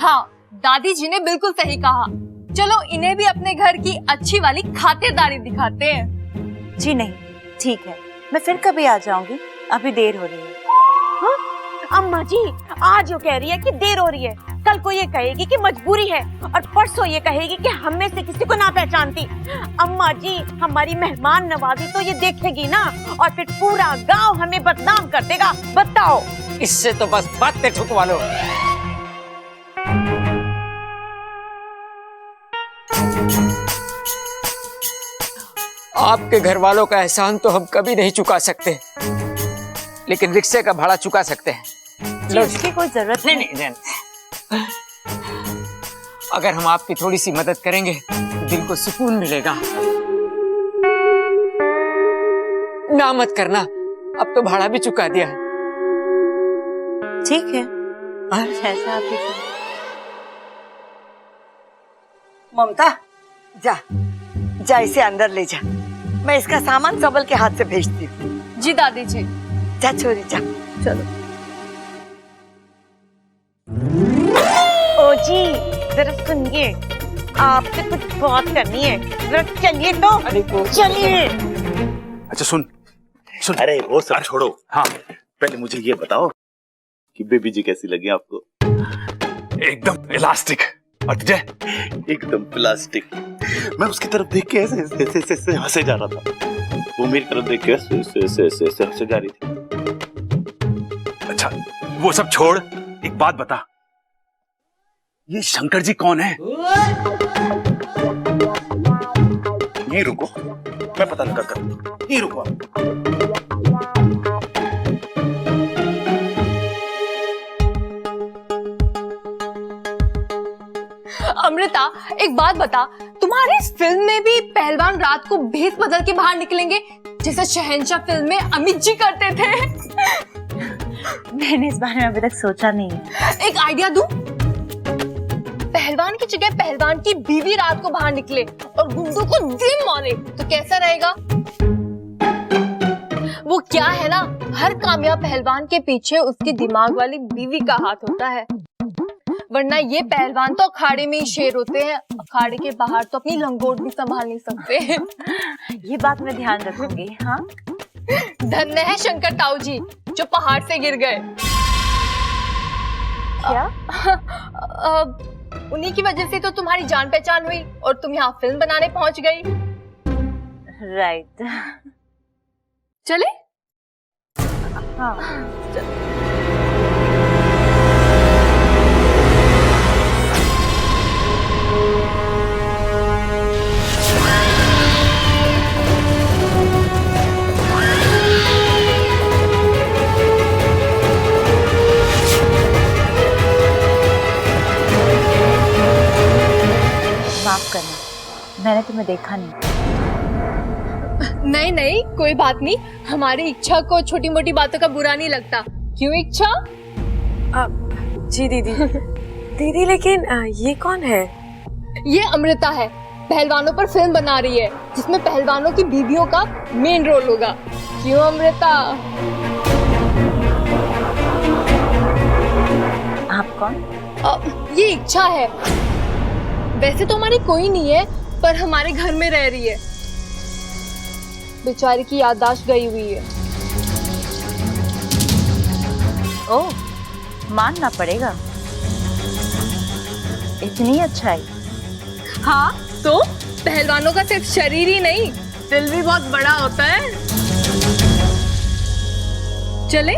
हाँ, दादी जी ने बिल्कुल सही कहा। चलो इन्हें भी अपने घर की अच्छी वाली खातिरदारी दिखाते हैं। जी नहीं, ठीक है, मैं फिर कभी आ जाऊंगी, अभी देर हो रही है। हाँ? अम्मा जी आज वो कह रही है कि देर हो रही है, कल को ये कहेगी कि मजबूरी है, और परसों ये कहेगी कि हम में से किसी को ना पहचानती। अम्मा जी हमारी मेहमान नवाजी तो ये देखेगी ना, और फिर पूरा गांव हमें बदनाम कर देगा। बताओ। इससे तो बस बातें ठुकवा लो। आपके घर वालों का एहसान तो हम कभी नहीं चुका सकते, लेकिन रिक्शे का भाड़ा चुका सकते हैं। इसकी कोई जरूरत नहीं, नहीं, नहीं। अगर हम आपकी थोड़ी सी मदद करेंगे तो दिल को सुकून मिलेगा। ना मत करना, अब तो भाड़ा भी चुका दिया है। ठीक है, ऐसा आप ममता, जा इसे अंदर ले जा, मैं इसका सामान सबल के हाथ से भेजती हूँ। जी दादी जी। जा छोरी जा। चलो। ओ जी जरा सुनिए, आपसे कुछ बात करनी है, जरा चलिए तो। चलिए। अच्छा सुन। अरे वो सब छोड़ो, हाँ पहले मुझे ये बताओ कि बेबी जी कैसी लगी आपको? एकदम इलास्टिक। और तुझे? एकदम प्लास्टिक। मैं उसकी तरफ देख के ऐसे हंसे जा रहा था, वो मेरी तरफ देख के ऐसे हंसे जा रही थी। अच्छा वो सब छोड़, एक बात बता, ये शंकर जी कौन है? यहीं रुको, मैं पता लगा कर। यहीं रुको आप। अमृता एक बात बता, तुम्हारी इस फिल्म में भी पहलवान रात को भेष बदल के बाहर निकलेंगे जैसे शहंशाह फिल्म में अमित जी करते थे? मैंने इस बारे में अभी तक सोचा नहीं है। एक आइडिया दूं? पहलवान की जगह पहलवान की बीवी रात को बाहर निकले और गुंडों को जिम मारे तो कैसा रहेगा? वो क्या है ना, हर कामयाब पहलवान के पीछे उसकी दिमाग वाली बीवी का हाथ होता है, वरना ये पहलवान तो अखाड़े में ही शेर होते हैं, अखाड़े के बाहर तो अपनी लंगोट भी संभाल नहीं सकते। ये बात मैं ध्यान रखूंगी। हाँ, धन्य है शंकर ताऊ जी जो पहाड़ से गिर गए। क्या? उन्हीं की वजह से तो तुम्हारी जान पहचान हुई और तुम यहाँ फिल्म बनाने पहुंच गई। राइट। चले? हाँ। माफ करना, मैंने तुम्हें देखा नहीं। नहीं नहीं कोई बात नहीं, हमारी इच्छा को छोटी मोटी बातों का बुरा नहीं लगता। क्यों इच्छा? जी दीदी। दीदी लेकिन ये कौन है? ये अमृता है, पहलवानों पर फिल्म बना रही है जिसमें पहलवानों की बीवियों का मेन रोल होगा। क्यों अमृता? आप कौन? ये इच्छा है। वैसे तो हमारी कोई नहीं है, पर हमारे घर में रह रही है। बेचारी की याददाश्त गई हुई है। ओह, मानना पड़ेगा, इतनी अच्छाई। हाँ तो पहलवानों का सिर्फ शरीर ही नहीं, दिल भी बहुत बड़ा होता है। चले?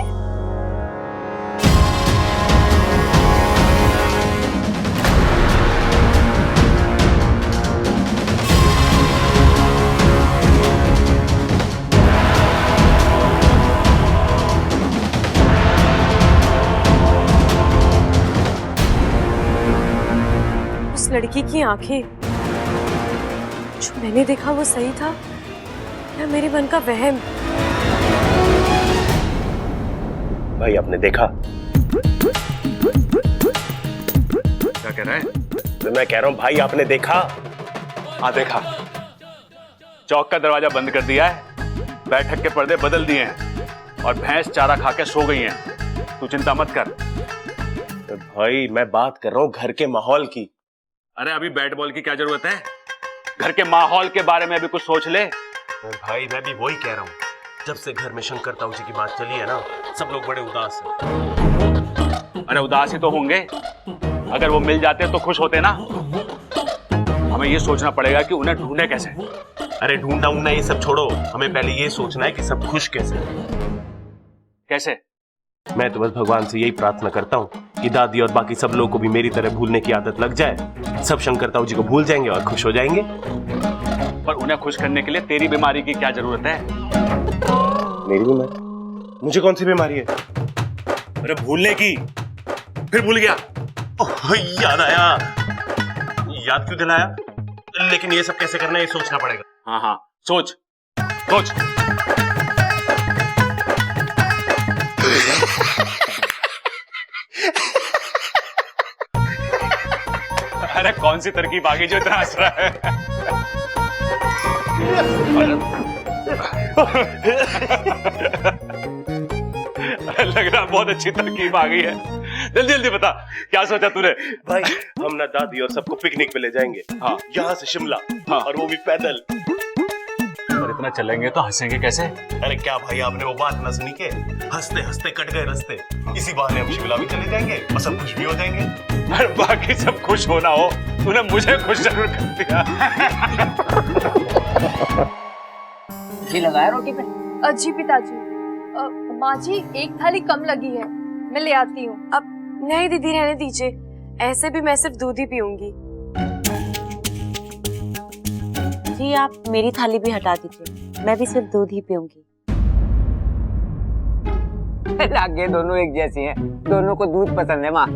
लड़की की आंखें, जो मैंने देखा वो सही था या मेरे मन का वहम? भाई आपने देखा? क्या कह रहा है? तो मैं कह रहा हूँ भाई आपने देखा? हाँ देखा, चौक का दरवाजा बंद कर दिया है, बैठक के पर्दे बदल दिए हैं और भैंस चारा खा के सो गई हैं। तू चिंता मत कर। भाई मैं बात कर रहा हूँ घर के माहौल की। अरे अभी बैट बॉल की क्या जरूरत है? घर के माहौल के बारे में भी कुछ सोच ले। भाई मैं भी वही कह रहा हूँ, जब से घर में शंकर ताऊ जी की बात चली है ना, सब लोग बड़े उदास हैं। अरे उदास ही तो होंगे, अगर वो मिल जाते तो खुश होते ना। हमें ये सोचना पड़ेगा कि उन्हें ढूंढे कैसे। अरे ढूंढना ऊंढना ये सब छोड़ो, हमें पहले ये सोचना है कि सब खुश कैसे। कैसे? मैं तो बस भगवान से यही प्रार्थना करता हूँ कि दादी और बाकी सब लोगों को भी मेरी तरह भूलने की आदत लग जाए, सब शंकर ताऊ जी को भूल जाएंगे और खुश हो जाएंगे। पर उन्हें खुश करने के लिए तेरी बीमारी की क्या जरूरत है? मेरी बीमारी? मुझे कौन सी बीमारी है? अरे भूलने की। फिर भूल गया? ओह, याद आया। याद क्यों दिलाया? लेकिन ये सब कैसे करना है ये सोचना पड़ेगा। हाँ हाँ, सोच सोच। अरे कौन सी तरकीब आ गई जो इतना हंस रहा है? लग रहा बहुत अच्छी तरकीब आ गई है। जल्दी जल्दी बता, क्या सोचा तूने? भाई हम ना दादी और सबको पिकनिक पे ले जाएंगे। हाँ। यहाँ से शिमला। हाँ। और वो भी पैदल। और इतना चलेंगे तो हंसेंगे कैसे? अरे क्या भाई आपने वो बात ना सुनी के? हंसते हंसते कट गए रास्ते। इसी बहाने हम शिमला भी चले जाएंगे और सब खुश भी हो जाएंगे। अरे बाकी सब खुश होना हो, तूने मुझे खुश जरूर कर दिया। जी लगाया रोटी पे? जी पिताजी, माँ जी एक थाली कम लगी है, मैं ले आती हूँ। अब नहीं दीदी, रहने दीजिए, ऐसे भी मैं सिर्फ दूध ही पीऊंगी। जी आप मेरी थाली भी हटा दीजिए, मैं भी सिर्फ दूध ही पीऊंगी। लागे दोनों एक जैसी हैं, दोनों को दूध पसंद है माँ।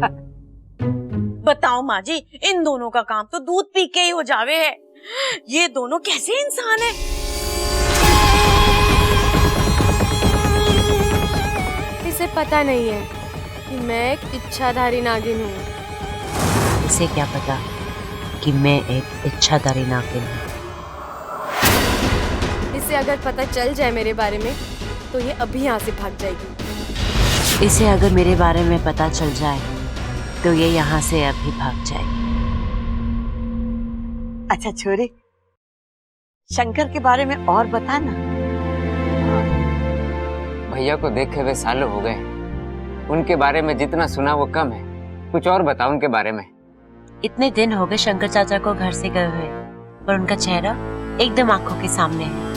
बताओ माँ जी, इन दोनों का काम तो दूध पी के ही हो जावे है। ये दोनों कैसे इंसान है? इसे पता नहीं है कि मैं एक इच्छाधारी नागिन हूँ। इसे क्या पता कि मैं एक इच्छाधारी नागिन हूँ। इसे अगर पता चल जाए मेरे बारे में तो ये अभी यहाँ से भाग जाएगी। इसे अगर मेरे बारे में पता चल जाए तो ये यहाँ से अभी भाग जाएगी। अच्छा छोरी, शंकर के बारे में और बता ना। भैया को देखे हुए सालों हो गए, उनके बारे में जितना सुना वो कम है। कुछ और बताओ उनके बारे में। इतने दिन हो गए शंकर चाचा को घर से गए हुए, पर उनका चेहरा एकदम आंखों के सामने है।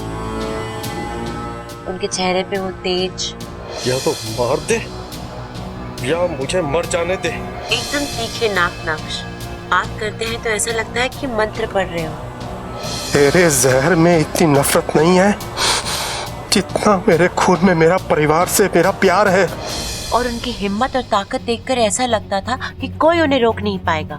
उनके चेहरे पे वो तेज, या तो मार दे या मुझे मर जाने दे। एकदम तीखे नाक नक्श। बात करते हैं तो ऐसा लगता है कि मंत्र पढ़ रहे हो। तेरे जहर में इतनी नफरत नहीं है जितना मेरे खून में मेरा परिवार से मेरा प्यार है। और उनकी हिम्मत और ताकत देखकर ऐसा लगता था कि कोई उन्हें रोक नहीं पाएगा।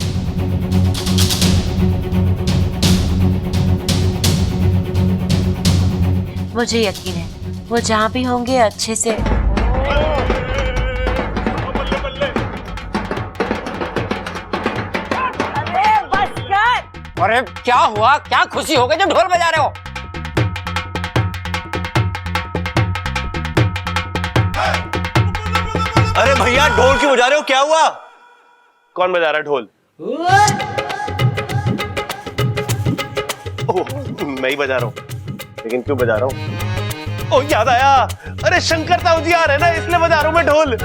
मुझे यकीन है वो जहाँ भी होंगे अच्छे से। अरे बस कर। अरे क्या हुआ? क्या खुशी हो गई जब ढोल बजा रहे हो? अरे भैया ढोल क्यों बजा रहे हो? क्या हुआ? कौन बजा रहा है ढोल? ओह, मैं ही बजा रहा हूँ। लेकिन क्यों बजा रहा हूँ? ओह याद आया, अरे शंकर ताऊ जी आ रहे हैं ना, इसलिए बजा रहा हूँ मैं ढोल।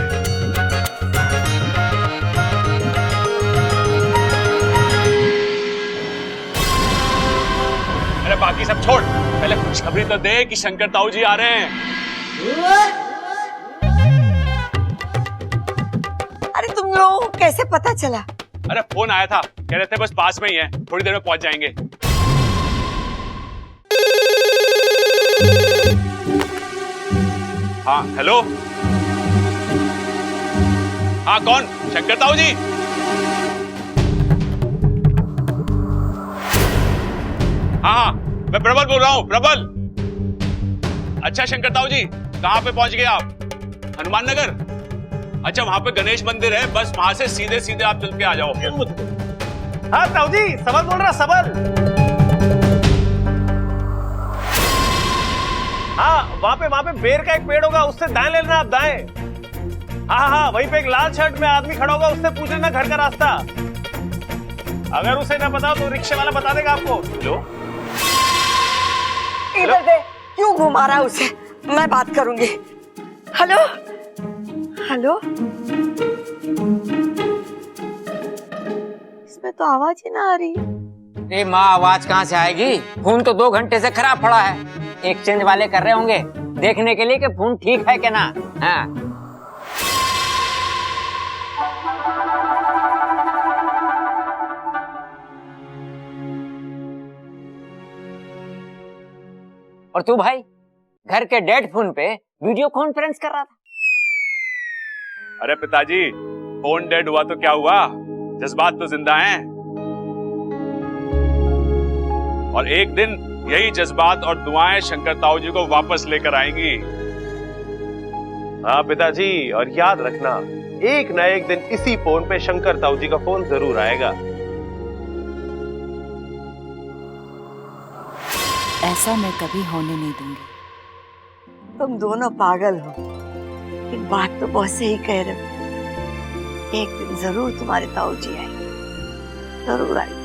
अरे बाकी सब छोड़, पहले खुशखबरी तो दे कि शंकर ताऊ जी आ रहे हैं। अरे तुम लोगों को कैसे पता चला? अरे फोन आया था, कह रहे थे बस पास में ही है, थोड़ी देर में पहुंच जाएंगे। हाँ हेलो, हाँ कौन? शंकर ताऊ जी? हाँ मैं प्रबल बोल रहा हूँ, प्रबल। अच्छा शंकर ताऊ जी, कहाँ पे पहुंच गए आप? हनुमान नगर? अच्छा वहां पे गणेश मंदिर है, बस वहां से सीधे सीधे आप चल के आ जाओ। हाँ ताऊ जी, सबल बोल रहा, सबल। हाँ वहां पे बेर का एक पेड़ होगा, उससे दाएं ले लेना आप, दाएं। हाँ, वहीं पे एक लाल शर्ट में आदमी खड़ा होगा, उससे पूछ लेना घर का रास्ता। अगर उसे ना पता तो रिक्शे वाला बता देगा आपको। लो इधर दे, क्यों घुमा रहा है उसे? मैं बात करूंगी। हेलो हेलो, इसमें तो आवाज ही ना आ रही। अरे माँ, आवाज कहाँ से आएगी? फोन तो 2 घंटे से खराब पड़ा है। एक्सचेंज वाले कर रहे होंगे देखने के लिए कि फोन ठीक है कि ना। हाँ। और तू भाई घर के डेड फोन पे वीडियो कॉन्फ्रेंस कर रहा था। अरे पिताजी, फोन डेड हुआ तो क्या हुआ, जज्बात तो जिंदा हैं। और एक दिन यही जज्बात और दुआएं शंकर ताऊ जी को वापस लेकर आएंगी। हाँ पिताजी, और याद रखना, एक ना एक दिन इसी फोन पे शंकर ताऊ जी का फोन जरूर आएगा। ऐसा मैं कभी होने नहीं दूंगी। तुम दोनों पागल हो, एक बात तो बहुत सही कह रहे हो। एक दिन जरूर तुम्हारे ताऊ जी आएंगे, जरूर आएंगे।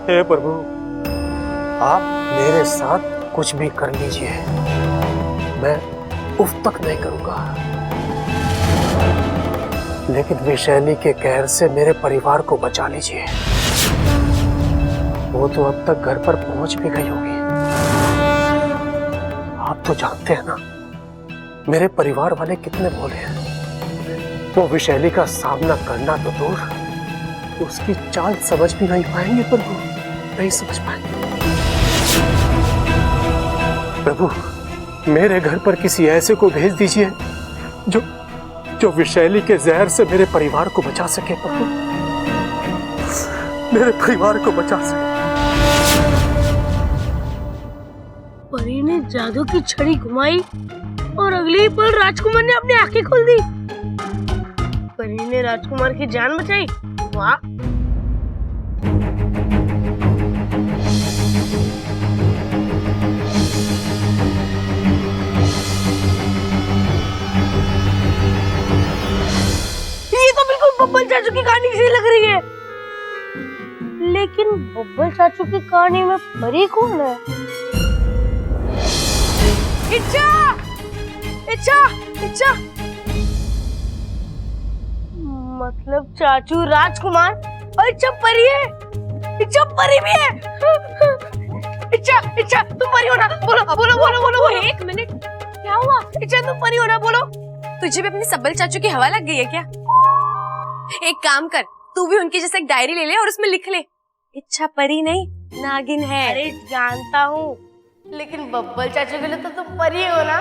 हे प्रभु, आप मेरे साथ कुछ भी कर लीजिए, मैं उफ तक नहीं करूंगा, लेकिन विषैली के कहर से मेरे परिवार को बचा लीजिए। वो तो अब तक घर पर पहुंच भी गई होगी। आप तो जानते हैं ना मेरे परिवार वाले कितने भोले हैं। वो विषैली का सामना करना तो दूर, उसकी चाल समझ भी नहीं पाएंगे प्रभु, नहीं समझ पाएंगे। प्रभु, मेरे घर पर किसी ऐसे को भेज दीजिए जो विषैली के जहर से मेरे परिवार को बचा सके प्रभु, मेरे परिवार को बचा सके। परी ने जादू की छड़ी घुमाई और अगले ही पल राजकुमार ने अपनी आंखें खोल दी। परी ने राजकुमार की जान बचाई। वाह! ये तो बिल्कुल बब्बल चाचू की कहानी सी लग रही है। लेकिन बब्बल चाचू की कहानी में परी कौन है? इच्छा! इच्छा! इच्छा! मतलब चाचू राजकुमार और इच्छा परी है। इच्छा परी भी है। इच्छा, इच्छा तुम परी हो ना? बोलो बोलो बोलो बोलो। एक मिनट, क्या हुआ? इच्छा तुम परी हो ना? बोलो। तुझे भी अपने सब्बल चाचू की हवा लग गई है क्या? एक काम कर, तू भी उनकी जैसे एक डायरी ले ले और उसमें लिख ले, इच्छा परी नहीं नागिन है। अरे जानता हूँ, लेकिन बब्बल चाचू के लिए तो तुम परी हो ना?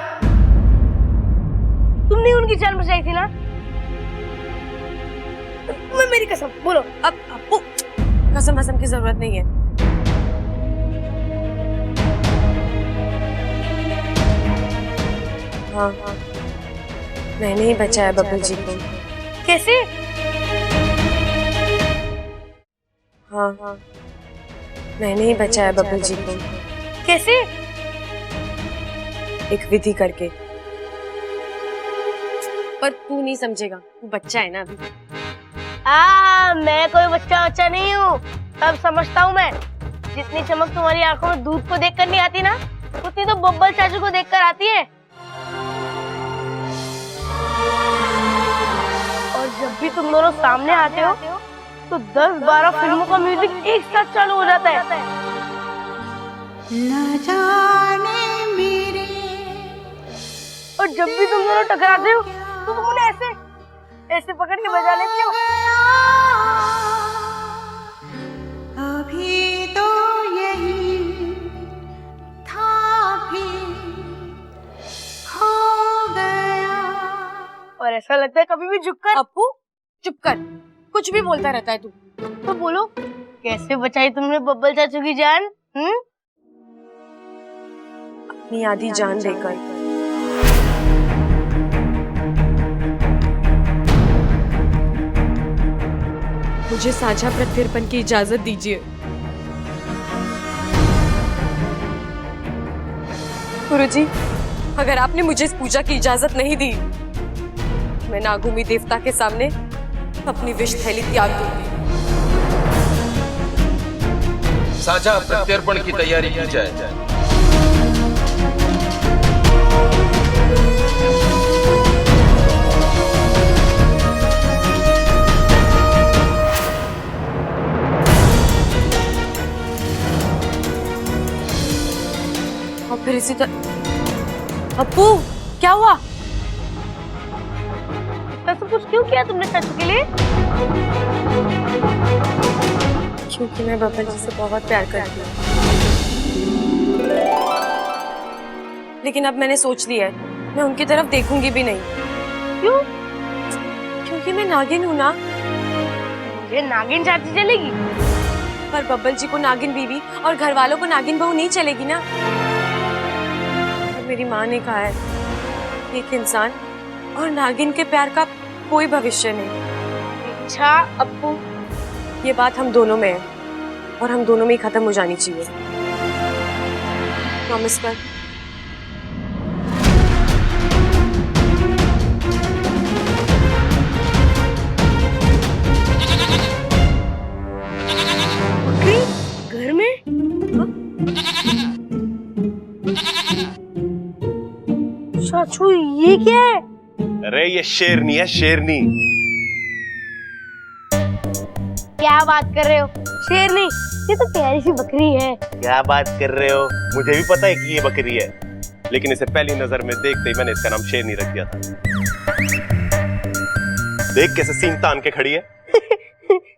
तुमने उनकी जान बचाई थी ना? मेरी कसम बोलो। अब अप्पू, कसम कसम की जरूरत नहीं है। हाँ हाँ, मैंने ही बचाया बब्बल जी को। कैसे? हाँ हाँ, मैंने ही बचाया बब्बल जी को। कैसे? एक विधि करके। पर तू नहीं समझेगा, तू बच्चा है ना अभी। मैं कोई बच्चा नहीं हूँ, अब समझता हूँ मैं। जितनी चमक तुम्हारी आंखों में दूध को देखकर नहीं आती ना, उतनी तो बब्बल चाचू को देखकर आती है। और जब भी तुम दोनों सामने आते हो तो 10-12 फिल्मों का म्यूजिक एक साथ चालू हो जाता है। न जाने मेरे। और जब भी तुम दोनों टकराते हो तो तुम उन्हें ऐसे ऐसे पकड़ के बजा लेते हो। अभी तो यही था, भी खो गया। और ऐसा लगता है कभी भी झुककर। अप्पू चुप कर, कुछ भी बोलता रहता है तू। तो बोलो, कैसे बचाई तुमने बब्बल चाचू की जान? अपनी आधी जान देकर। मुझे साझा प्रत्यर्पण की इजाजत दीजिए। गुरुजी, अगर आपने मुझे इस पूजा की इजाजत नहीं दी, मैं नागभूमि देवता के सामने अपनी विष थैली त्याग दूंगी। साझा प्रत्यर्पण की तैयारी की जाए। और फिर इसी तरह। अप्पू, क्या हुआ? ऐसा कुछ क्यों किया तुमने चाचू के लिए? क्योंकि मैं बब्बल जी से बहुत प्यार करती हूँ। लेकिन अब मैंने सोच लिया है, मैं उनकी तरफ देखूंगी भी नहीं। क्यों? क्योंकि मैं नागिन हूँ ना। ये नागिन चाची चलेगी? पर बब्बल जी को नागिन बीवी और घर वालों को नागिन बहू नहीं चलेगी ना। और मेरी माँ ने कहा है, एक इंसान और नागिन के प्यार का कोई भविष्य नहीं। अच्छा अप्पू, ये बात हम दोनों में है और हम दोनों में ही खत्म हो जानी चाहिए। प्रॉमिस कर। बकरी घर में? चाचू ये क्या है? अरे ये शेरनी है, शेरनी। क्या बात कर रहे हो? शेरनी, ये तो प्यारी सी बकरी है। क्या बात कर रहे हो? मुझे भी पता है कि ये बकरी है, लेकिन इसे पहली नजर में देखते ही मैंने इसका नाम शेरनी रख दिया था। देख कैसे सींग तान के खड़ी है।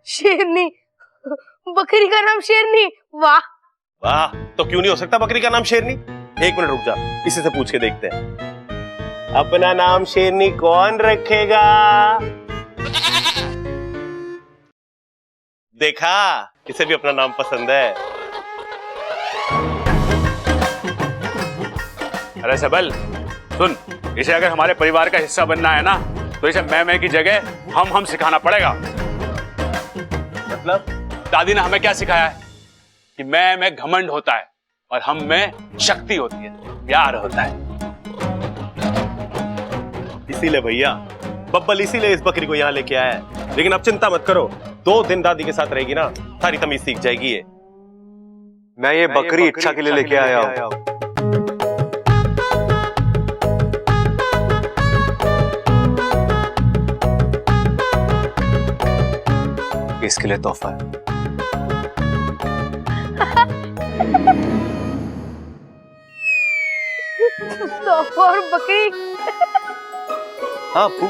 शेरनी, बकरी का नाम शेरनी? वाह वाह, तो क्यों नहीं हो सकता बकरी का नाम शेरनी? एक मिनट रुक जा, इसी से पूछ के देखते हैं। अपना नाम शेरनी कौन रखेगा? देखा, इसे भी अपना नाम पसंद है। अरे सबल, सुन, इसे अगर हमारे परिवार का हिस्सा बनना है ना, तो इसे मैं की जगह हम सिखाना पड़ेगा। मतलब? दादी ने हमें क्या सिखाया है कि मैं घमंड होता है और हम में शक्ति होती है, प्यार होता है। इसीलिए भैया, बब्बल इसीलिए इस बकरी को यहाँ लेके आया है। लेकिन अब चिंता मत करो, 2 दिन दादी के साथ रहेगी ना, सारी तमीज सीख जाएगी ये। मैं ये बकरी इच्छा के लिए लेके आया हूँ। इसके लिए तोहफा है। तोहफा और बकरी? हाँ अप्पू,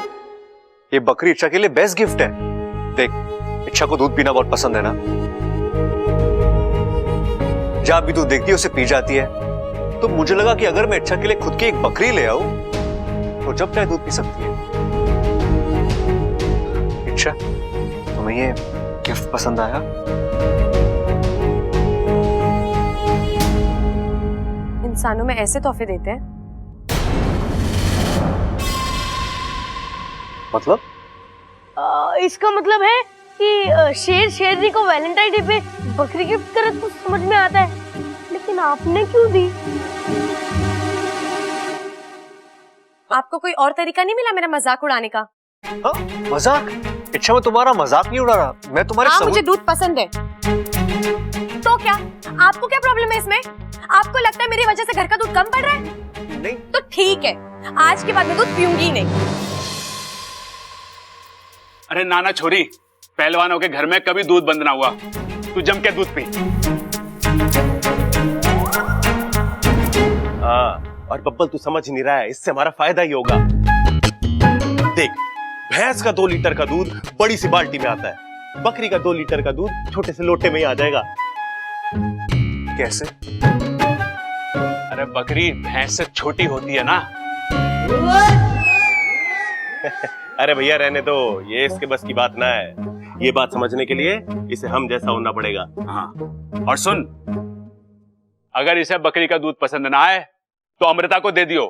ये बकरी इच्छा के लिए बेस्ट गिफ्ट है। देख, इच्छा को दूध पीना बहुत पसंद है ना। जब भी दूध देखती है उसे पी जाती है, तो मुझे लगा कि अगर मैं इच्छा के लिए खुद की एक बकरी ले आऊं तो जब चाहे दूध पी सकती है। इच्छा, तुम्हें ये गिफ्ट पसंद आया? इंसानों में ऐसे तोहफे देते हैं? मतलब? इसका मतलब है कि शेर शेरनी को वैलेंटाइन डे पे बकरी गिफ्ट करे तो समझ में आता है, लेकिन आपने क्यों दी? आपको कोई और तरीका नहीं मिला मेरा मजाक उड़ाने का? हाँ, मजाक? इच्छा, मैं तुम्हारा मजाक नहीं उड़ा रहा, मैं तुम्हारे हाँ, मुझे दूध पसंद है। तो क्या? आपको क्या प्रॉब्लम है इसमें? आपको लगता है मेरी वजह से घर का दूध कम पड़ रहा है? नहीं। तो ठीक है, आज के बाद मैं दूध पीऊंगी ही नहीं। अरे नाना छोरी, पहलवानों के घर में कभी दूध बंद ना हुआ। तू जम के दूध पी। हाँ, और बब्बल तू समझ नहीं रहा है, इससे हमारा फायदा ही होगा। देख, भैंस का 2 लीटर का दूध बड़ी सी बाल्टी में आता है, बकरी का 2 लीटर का दूध छोटे से लोटे में ही आ जाएगा। कैसे? अरे बकरी भैंस से छोटी होती है ना। अरे भैया रहने दो, ये इसके बस की बात ना है। ये बात समझने के लिए इसे हम जैसा होना पड़ेगा। हाँ, और सुन, अगर इसे बकरी का दूध पसंद ना आए तो अमृता को दे दियो,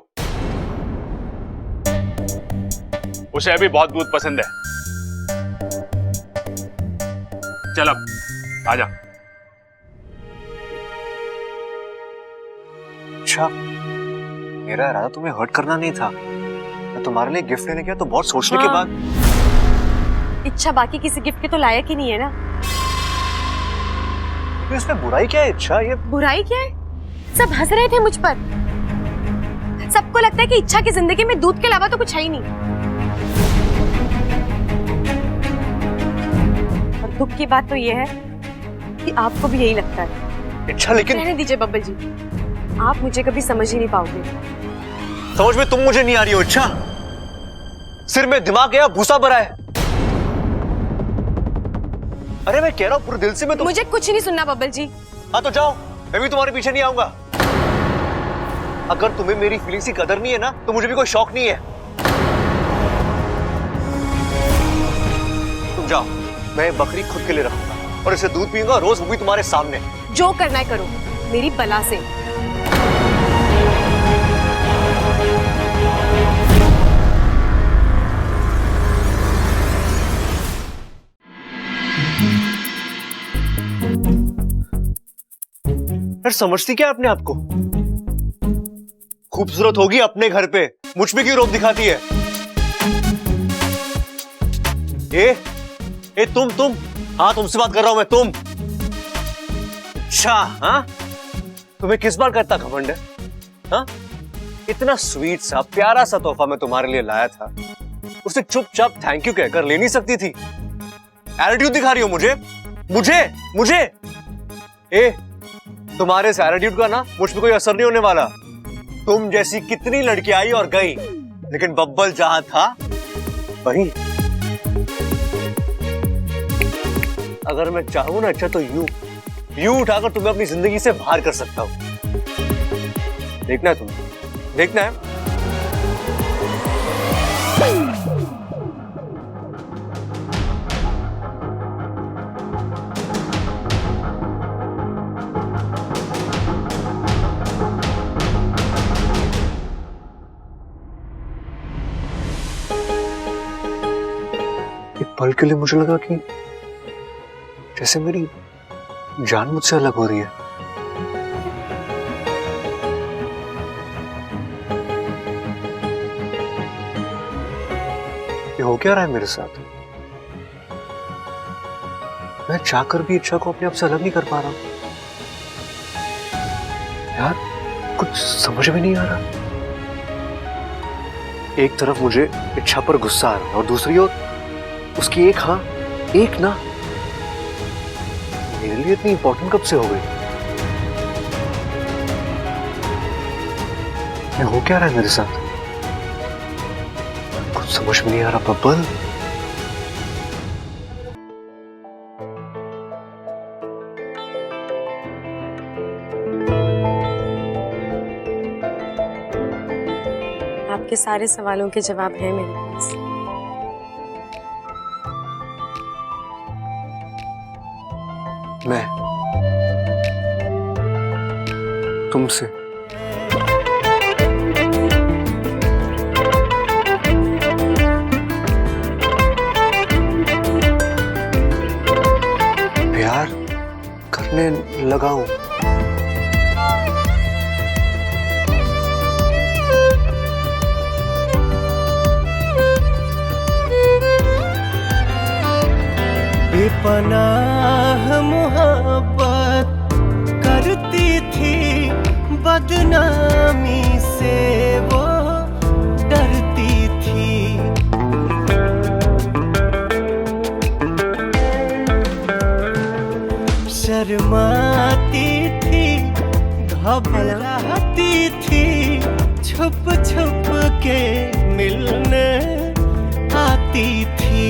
उसे अभी बहुत दूध पसंद है। चल अब आजा। अच्छा, मेरा इरादा तुम्हें हर्ट करना नहीं था। मैं तुम्हारे लिए गिफ्ट लेने गया तो बहुत सोचने के बाद। इच्छा बाकी किसी गिफ्ट के तो लायक ही नहीं है ना। तो इसमें बुराई क्या है इच्छा? ये बुराई क्या है? सब हंस रहे थे मुझ पर। सबको लगता है कि इच्छा की जिंदगी में दूध के अलावा तो कुछ है ही नहीं। और दुख की बात तो ये है कि आपको भी यही लगता है। इच्छा लेकिन रहने दीजिए बब्बल जी, आप मुझे कभी समझ ही नहीं पाओगे। समझ में तुम मुझे नहीं आ रही हो इच्छा। सिर में दिमाग है, भूसा भरा है। अरे मैं कह रहा हूं पूरे दिल से मैं मुझे कुछ नहीं सुनना बब्बल जी। हाँ तो जाओ, मैं भी तुम्हारे पीछे नहीं आऊंगा। अगर तुम्हें मेरी फीलिंग्स की कदर नहीं है ना, तो मुझे भी कोई शौक नहीं है। तुम जाओ, मैं बकरी खुद के लिए रखूंगा और इसे दूध पीऊंगा रोज, वो भी तुम्हारे सामने। जो करना है करो, मेरी बला से। यार समझती क्या अपने आप को? खूबसूरत होगी अपने घर पे, मुझ पे क्यों रोब दिखाती है? तुम हाँ, तुमसे बात कर रहा हूं मैं। तुम अच्छा, हाँ तुम्हें किस बार करता घमंड है? हाँ, इतना स्वीट सा प्यारा सा तोहफा मैं तुम्हारे लिए लाया था, उसे चुपचाप थैंक यू कहकर ले नहीं सकती थी? एटीट्यूड दिखा रही हो मुझे। तुम्हारे इस एटीट्यूड का ना मुझ पे कोई असर नहीं होने वाला। तुम जैसी कितनी लड़कियां आई और गई, लेकिन बब्बल जहां था वहीं। अगर मैं चाहूं ना अच्छा, तो यूं उठाकर तुम्हें अपनी जिंदगी से बाहर कर सकता हूं। देखना है तुम्हें, देखना है। पल के लिए मुझे लगा कि जैसे मेरी जान मुझसे अलग हो रही है। ये हो क्या रहा है मेरे साथ? मैं चाहकर भी इच्छा को अपने आप से अलग नहीं कर पा रहा हूं। यार कुछ समझ में नहीं आ रहा। एक तरफ मुझे इच्छा पर गुस्सा आ रहा है और दूसरी ओर उसकी एक हाँ एक ना मेरे लिए इतनी इंपॉर्टेंट कब से हो गई? ये हो क्या रहा है मेरे साथ? कुछ समझ में नहीं आ रहा बब्बल। आपके सारे सवालों के जवाब हैं मेरे पास। मैं तुमसे प्यार करने लगा हूं। बेपनाह मोहब्बत करती थी, बदनामी से वो डरती थी। शर्माती थी, घबराती थी, छुप छुप के मिलने आती थी।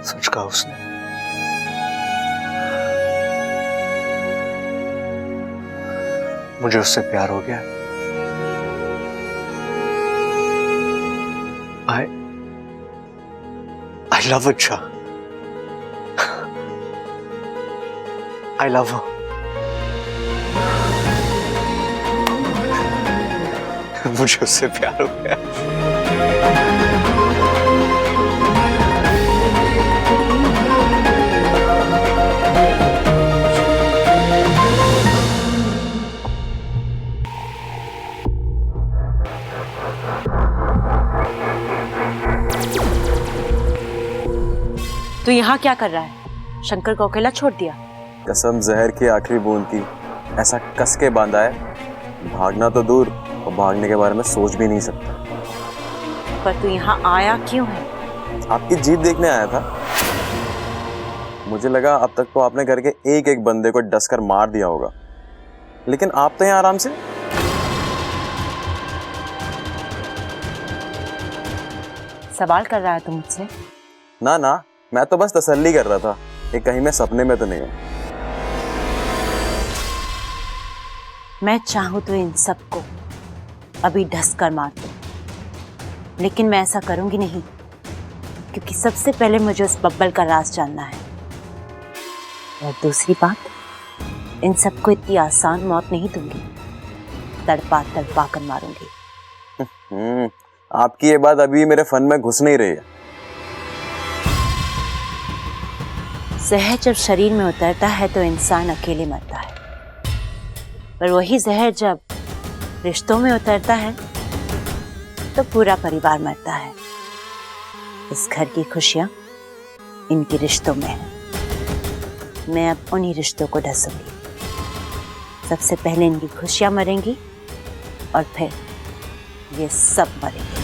सच कहा उसने। मुझे उससे प्यार हो गया। I love it, Shah. I love her. मुझे उससे प्यार हो गया। तू यहाँ क्या कर रहा है? शंकर को अकेला छोड़ दिया? कसम जहर की आखिरी बूंद की, ऐसा कस के बांधा है, भागना तो दूर और भागने के बारे में सोच भी नहीं सकता। पर तू यहाँ आया क्यों है? आपकी जीत देखने आया था। मुझे लगा अब तक तो आपने घर के एक एक बंदे को डस कर मार दिया होगा, लेकिन आप तो यहाँ आराम से। सवाल कर रहा है तू मुझसे? ना ना, मैं तो बस तसल्ली कर रहा था कि कहीं मैं सपने में तो नहीं हूं। मैं चाहूं तो इन सबको अभी ढस कर मार दूं, लेकिन मैं ऐसा करूंगी नहीं, क्योंकि सबसे पहले मुझे उस बब्बल का राज जानना है। और दूसरी बात, इन सबको इतनी आसान मौत नहीं दूंगी, तड़पा तड़पा कर मारूंगी। आपकी ये बात अभी मेरे फन में घुस नहीं रही है। जहर जब शरीर में उतरता है तो इंसान अकेले मरता है, पर वही जहर जब रिश्तों में उतरता है तो पूरा परिवार मरता है। इस घर की खुशियां इनके रिश्तों में है। मैं अब उन्हीं रिश्तों को ढसूंगी। सबसे पहले इनकी खुशियां मरेंगी और फिर ये सब मरेंगे।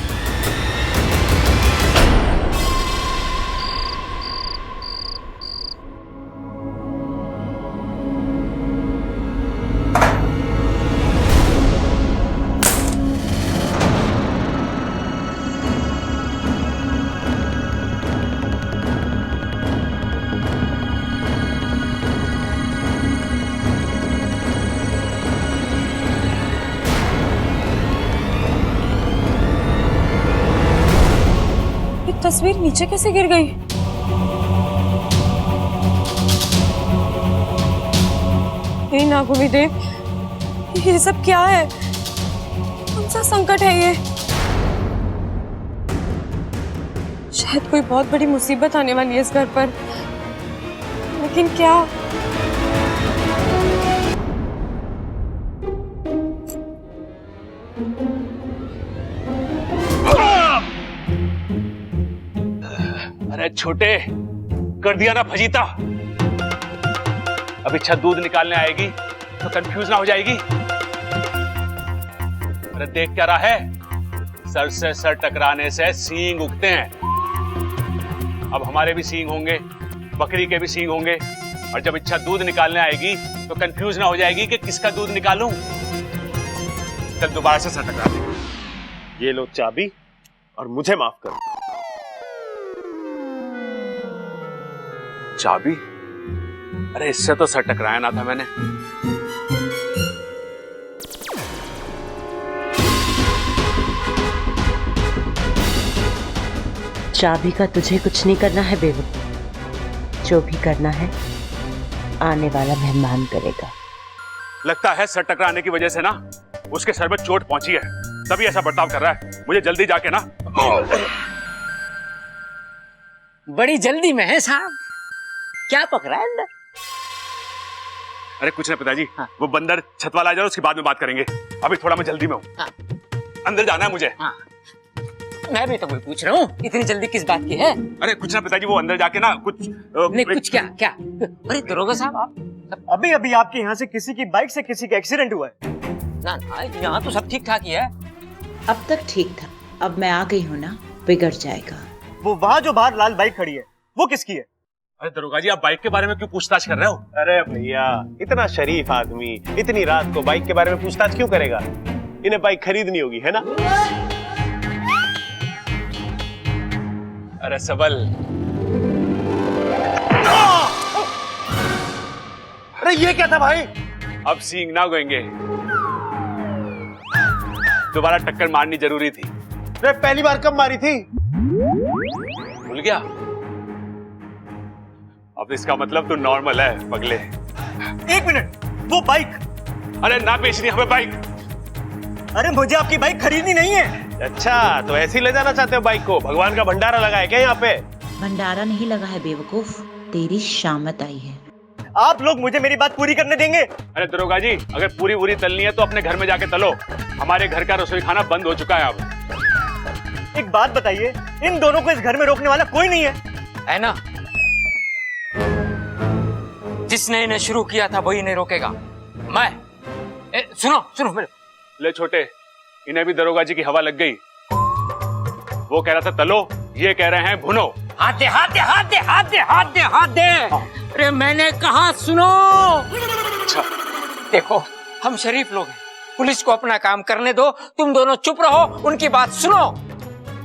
तस्वीर नीचे कैसे गिर गई? हे नागुमी देव, ये सब क्या है? कौन सा संकट है ये? शायद कोई बहुत बड़ी मुसीबत आने वाली है इस घर पर, लेकिन क्या? अरे छोटे, कर दिया ना फजीता। अब इच्छा दूध निकालने आएगी तो कंफ्यूज ना हो जाएगी। अरे देख क्या रहा है, सर से सर टकराने से सींग उगते हैं। अब हमारे भी सींग होंगे, बकरी के भी सींग होंगे, और जब इच्छा दूध निकालने आएगी तो कंफ्यूज ना हो जाएगी कि किसका दूध निकालूं। चल दोबारा से सर टकरा दे। ये लो चाबी और मुझे माफ करो। चाबी? अरे इससे तो सर टकराया ना था मैंने। चाबी का तुझे कुछ नहीं करना है बेवकूफ। जो भी करना है आने वाला मेहमान करेगा। लगता है सर टकराने की वजह से ना उसके सर में चोट पहुंची है, तभी ऐसा बर्ताव कर रहा है। मुझे जल्दी जाके ना। बड़ी जल्दी में है साहब, क्या पकड़ा है अंदर? अरे कुछ ना पिताजी, वो बंदर छत वाला आ जाए, उसके बाद में बात करेंगे। अभी थोड़ा मैं जल्दी में हूँ। अंदर जाना है मुझे। मैं भी तो वही पूछ रहा हूँ, इतनी जल्दी किस बात की है? अरे कुछ ना पिताजी, वो अंदर जाके ना कुछ नहीं, कुछ क्या क्या? अरे दरोगा साहब, आप अभी अभी आपके यहाँ से किसी की बाइक से किसी का एक्सीडेंट हुआ है। ना ना, यहाँ तो सब ठीक ठाक ही है। अब तक ठीक था, अब मैं आ गई हूँ ना, बिगड़ जाएगा। वो वहाँ जो बाहर लाल बाइक खड़ी है, वो किसकी है? अरे दरोगा जी, आप बाइक के बारे में क्यों पूछताछ कर रहे हो? अरे भैया, इतना शरीफ आदमी इतनी रात को बाइक के बारे में पूछताछ क्यों करेगा? इन्हें बाइक खरीदनी होगी, है ना? अरे सबल, अरे ये क्या था भाई? अब सींग ना गोएंगे, दोबारा टक्कर मारनी जरूरी थी। अरे पहली बार कब मारी थी? भूल गया? अब इसका मतलब तू नॉर्मल है पगले। एक मिनट, वो बाइक। अरे ना बेचनी हमें बाइक। अरे मुझे आपकी बाइक खरीदनी नहीं है। अच्छा, तो ऐसे ही ले जाना चाहते हो बाइक को? भगवान का भंडारा लगा है क्या यहाँ पे? भंडारा नहीं लगा है बेवकूफ, तेरी शामत आई है। आप लोग मुझे मेरी बात पूरी करने देंगे? अरे दरोगा जी, अगर पूरी तलनी है तो अपने घर में जाके तलो। हमारे घर का रसोई खाना बंद हो चुका है अब। एक बात बताइए, इन दोनों को इस घर में रोकने वाला कोई नहीं है ना? जिसने इन्हें शुरू किया था वही इन्हें रोकेगा। मैं सुनो मेरे। ले छोटे, इन्हें भी दरोगा जी की हवा लग गई। वो कह रहा था तलो, ये कह रहे हैं भुनो। हाथ दे, हाथ दे, हाथ दे, हाथ दे, हाथ दे, हाथ दे। अरे मैंने कहा सुनो। अच्छा देखो, हम शरीफ लोग हैं, पुलिस को अपना काम करने दो। तुम दोनों चुप रहो, उनकी बात सुनो।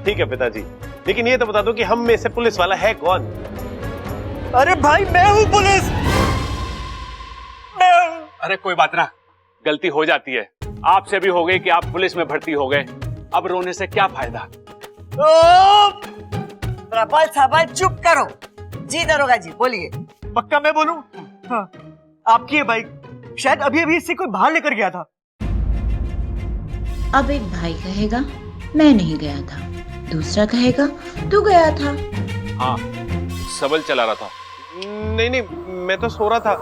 ठीक है पिताजी, लेकिन ये तो बता दो कि हम में से पुलिस वाला है कौन? अरे भाई, मैं हूँ पुलिस। अरे कोई बात ना, गलती हो जाती है। आपसे भी हो गई कि आप पुलिस में भर्ती हो गए, अब रोने से क्या फायदा? प्रबल सबल चुप करो। जी दरोगा जी बोलिए। पक्का मैं बोलूं? हाँ, आपकी ये बाइक, शायद अभी अभी इससे कोई बाहर लेकर गया था। अब एक भाई कहेगा मैं नहीं गया था, दूसरा कहेगा तू गया था। हाँ, सबल चला रहा था। नहीं, मैं तो सो रहा था।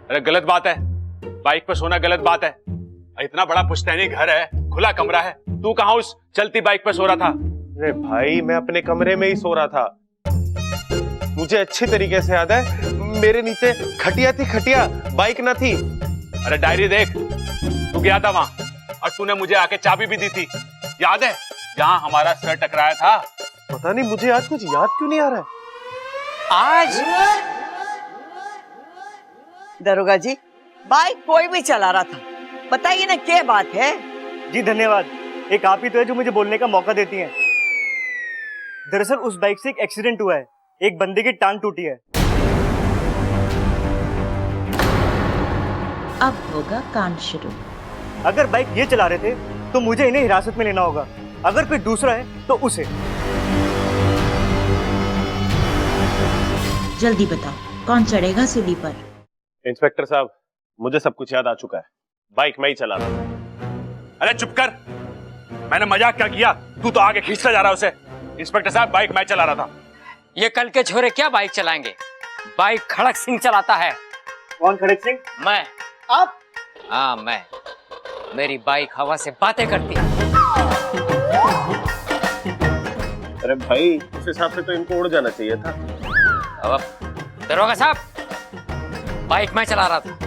अरे गलत बात है, बाइक पे सोना गलत बात है। इतना बड़ा पुश्तैनी घर है, खुला कमरा है, तू कहाँ उस चलती बाइक पे सो रहा था? अरे भाई, मैं अपने कमरे में ही सो रहा था। मुझे अच्छी तरीके से याद है, मेरे नीचे खटिया थी, खटिया, बाइक ना थी। अरे डायरी देख, तू गया था वहां और तूने मुझे आके चाबी भी दी थी, याद है? जहां हमारा सर टकराया था। पता नहीं मुझे आज कुछ याद क्यों नहीं आ रहा है। आज दरोगा जी, बाइक कोई भी चला रहा था, बताइए ना क्या बात है? जी धन्यवाद, एक आप ही तो है जो मुझे बोलने का मौका देती हैं। दरअसल उस बाइक से एक एक्सीडेंट हुआ है, एक बंदे की टांग टूटी है। अब होगा कांड शुरू। अगर बाइक ये चला रहे थे तो मुझे इन्हें हिरासत में लेना होगा, अगर कोई दूसरा है तो उसे। जल्दी बताओ, कौन चढ़ेगा सूली पर? इंस्पेक्टर साहब, मुझे सब कुछ याद आ चुका है, बाइक मैं ही चला रहा था। अरे चुप कर, मैंने मजाक क्या किया? तू तो आगे खींचता जा रहा है उसे। इंस्पेक्टर साहब, बाइक मैं चला रहा था। ये कल के छोरे क्या बाइक चलाएंगे? बाइक खड़क सिंह चलाता है। कौन खड़क सिंह? मैं। आप? हाँ मैं। मेरी बाइक हवा से बातें करती है। अरे भाई, उस हिसाब से तो इनको उड़ जाना चाहिए था। अब दरोगा साहब, बाइक मैं चला रहा था।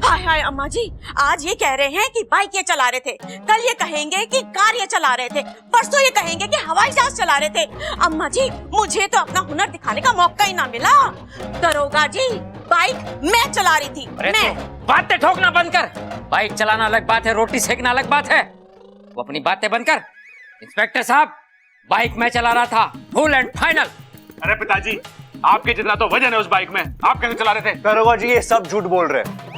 हाय हाय अम्मा जी, आज ये कह रहे हैं कि बाइक ये चला रहे थे, कल ये कहेंगे कि कार ये चला रहे थे, परसों ये कहेंगे कि हवाई जहाज चला रहे थे। अम्मा जी, मुझे तो अपना हुनर दिखाने का मौका ही ना मिला। दरोगा जी, बाइक मैं चला रही थी। मैं। बातें ठोकना बंद कर। बाइक चलाना अलग बात है, रोटी सेकना अलग बात है। वो अपनी बातें बंद कर। इंस्पेक्टर साहब, बाइक मैं चला रहा था, फुल एंड फाइनल। अरे पिताजी, आपके जितना तो वजन है उस बाइक में, आप कैसे चला रहे थे? दरोगा जी, ये सब झूठ बोल रहे हैं।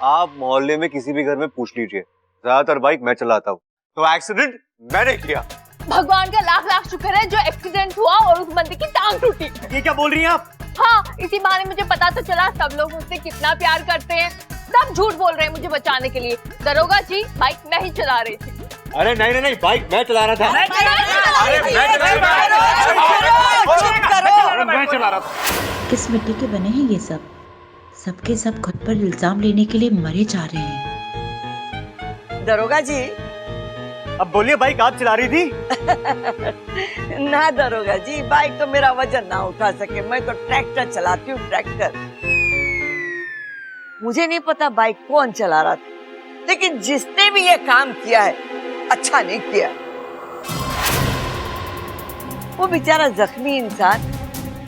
आप मोहल्ले में किसी भी घर में पूछ लीजिए, ज्यादातर बाइक मैं चलाता हूँ। तो एक्सीडेंट मैंने किया। भगवान का लाख लाख शुक्र है जो एक्सीडेंट हुआ और उस बंदे की टांग टूटी। ये क्या बोल रही हैं आप? हाँ, इसी बहाने मुझे पता तो चला सब लोग मुझसे कितना प्यार करते हैं। सब झूठ बोल रहे हैं मुझे बचाने के लिए। दरोगा जी, बाइक मैं ही चला रही थी। अरे नहीं, बाइक मैं चला रहा था। मैं चला रहा था। किस मिट्टी के बने हैं ये सब? सबके सब खुद पर इल्जाम लेने के लिए मरे जा रहे हैं। दरोगा जी, अब बोलिए, बाइक आप चला रही थी? ना दरोगा जी, बाइक तो मेरा वजन ना उठा सके, मैं तो ट्रैक्टर चलाती हूँ, ट्रैक्टर। मुझे नहीं पता बाइक कौन चला रहा था, लेकिन जिसने भी ये काम किया है अच्छा नहीं किया। वो बेचारा जख्मी इंसान,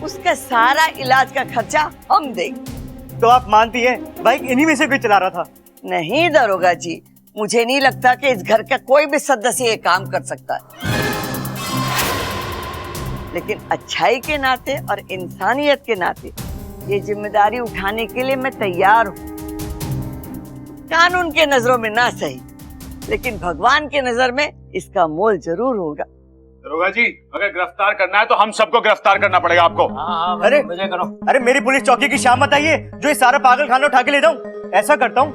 उसका सारा इलाज का खर्चा हम देंगे। तो आप मानती हैं बाइक इन्हीं में से कोई चला रहा था? नहीं दरोगा जी, मुझे नहीं लगता कि इस घर का कोई भी सदस्य ये काम कर सकता है, लेकिन अच्छाई के नाते और इंसानियत के नाते ये जिम्मेदारी उठाने के लिए मैं तैयार हूँ। कानून के नजरों में ना सही, लेकिन भगवान के नजर में इसका मोल जरूर होगा। दरोगा जी, अगर गिरफ्तार करना है तो हम सबको गिरफ्तार करना पड़ेगा आपको। अरे अरे मेरी पुलिस चौकी की शाम बताइए जो ये सारा पागल खाना उठा के ले जाऊं। ऐसा करता हूँ,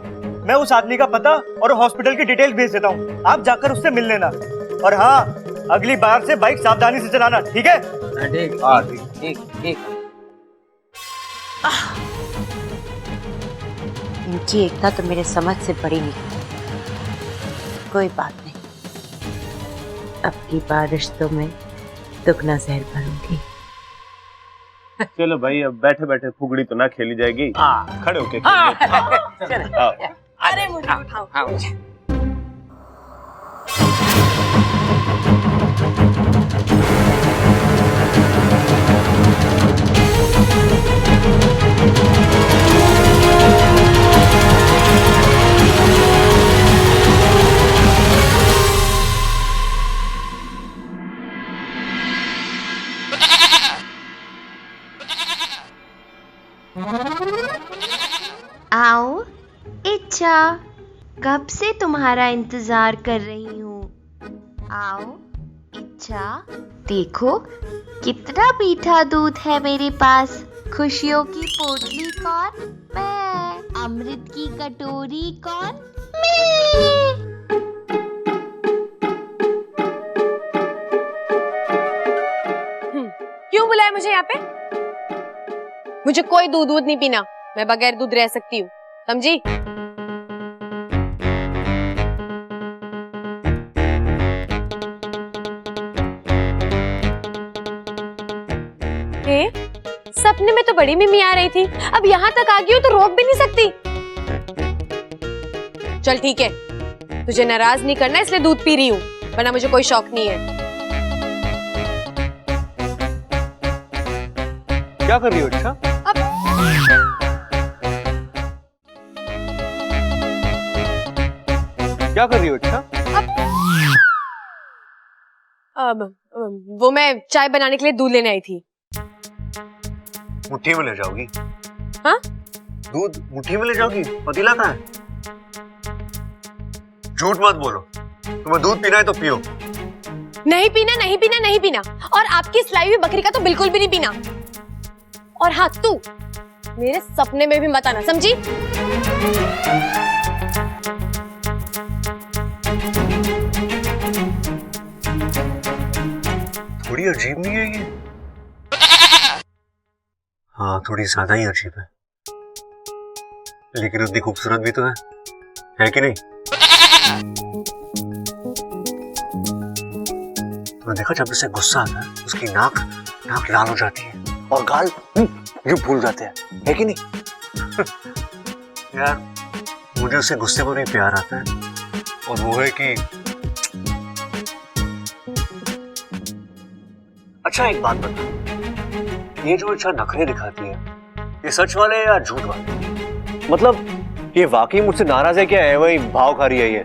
मैं उस आदमी का पता और हॉस्पिटल की डिटेल्स भेज देता हूँ, आप जाकर उससे मिल लेना। और हाँ, अगली बार से बाइक सावधानी से चलाना, ठीक है? ठीक। इनकी एकता तो मेरे समझ से बड़ी निकली। कोई बात नहीं, अब की बार रिश्तों में दुगना जहर भरूंगी। चलो भाई, अब बैठे बैठे फुगड़ी तो ना खेली जाएगी, खड़े होके अरे मुझे उठाओ। आओ इच्छा, कब से तुम्हारा इंतजार कर रही हूँ। आओ इच्छा, देखो कितना मीठा दूध है मेरे पास। खुशियों की पोटली कौन? मैं। अमृत की कटोरी कौन? मैं। क्यों बुलाया मुझे यहाँ पे? मुझे कोई दूध नहीं पीना, मैं बगैर दूध रह सकती हूँ, समझी? सपने में तो बड़ी मम्मी आ रही थी, अब यहाँ तक आ गई हो तो रोक भी नहीं सकती। चल ठीक है, तुझे नाराज नहीं करना इसलिए दूध पी रही हूँ, वरना मुझे कोई शौक नहीं है। क्या कर रही हो इच्छा? क्या कर रही हो इच्छा? अब वो मैं चाय बनाने के लिए दूध लेने आई थी। मुट्ठी में ले जाओगी? हाँ? दूध मुट्ठी में ले जाओगी? पतीला कहाँ है? झूठ मत बोलो, तुम्हें दूध पीना है तो पियो। नहीं पीना, नहीं पीना, नहीं पीना। और आपकी सिलाई हुई बकरी का तो बिल्कुल भी नहीं पीना। और हाँ, तू मेरे सपने में भी मत आना, समझी? थोड़ी अजीब नहीं है ये? हाँ, थोड़ी ज्यादा ही अजीब है, लेकिन उतनी खूबसूरत भी तो है कि नहीं? तो देखा, जब उसे गुस्सा आता है उसकी नाक लाल हो जाती है और गाल यूं फूल जाते हैं, है कि नहीं? यार, मुझे उससे गुस्से पर भी प्यार आता है, और वो है कि अच्छा एक बात बता, ये जो अच्छा नखरे दिखाती है, ये सच वाले हैं या झूठ वाले? मतलब ये वाकई मुझसे नाराज है क्या, है वही भाव खा रही है ये?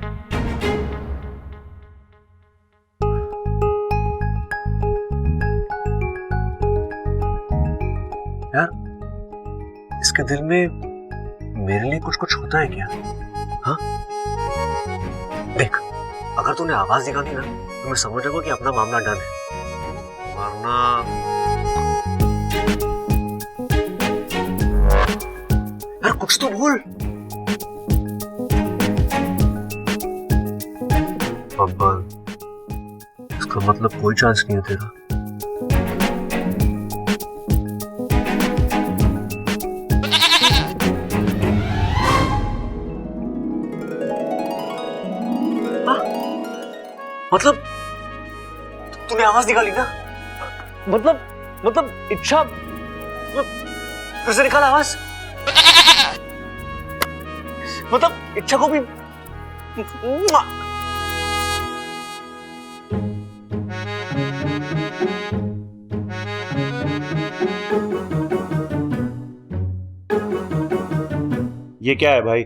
यार, इसके दिल में मेरे लिए कुछ होता है क्या? हाँ? देख, अगर तूने आवाज निकाली ना तो मैं समझ जाऊंगा कि अपना मामला डन है, वरना यार कुछ तो बोल। बब्बल, इसका मतलब कोई चांस नहीं है तेरा। मतलब तूने आवाज निकाली ना? मतलब इच्छा, फिर से निकाल आवाज। मतलब इच्छा को भी ये क्या है भाई?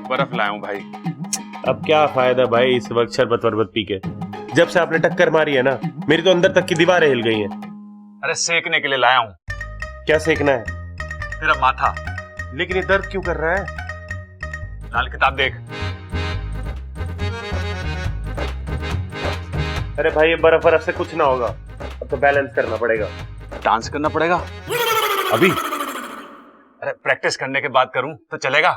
बर्फ लाया हूं भाई। अब क्या फायदा भाई इस वक्त शरबत वरबत पी के? जब से आपने टक्कर मारी है ना, मेरी तो अंदर तक की दीवारें हिल गई हैं। अरे सेकने के लिए लाया हूं। क्या सेकना है? तेरा माथा। लेकिन ये दर्द क्यों कर रहा है? लाल किताब देख। अरे भाई, ये बर्फ से कुछ ना होगा, अब तो बैलेंस करना पड़ेगा। डांस करना पड़ेगा अभी? अरे प्रैक्टिस करने के बाद करूं तो चलेगा?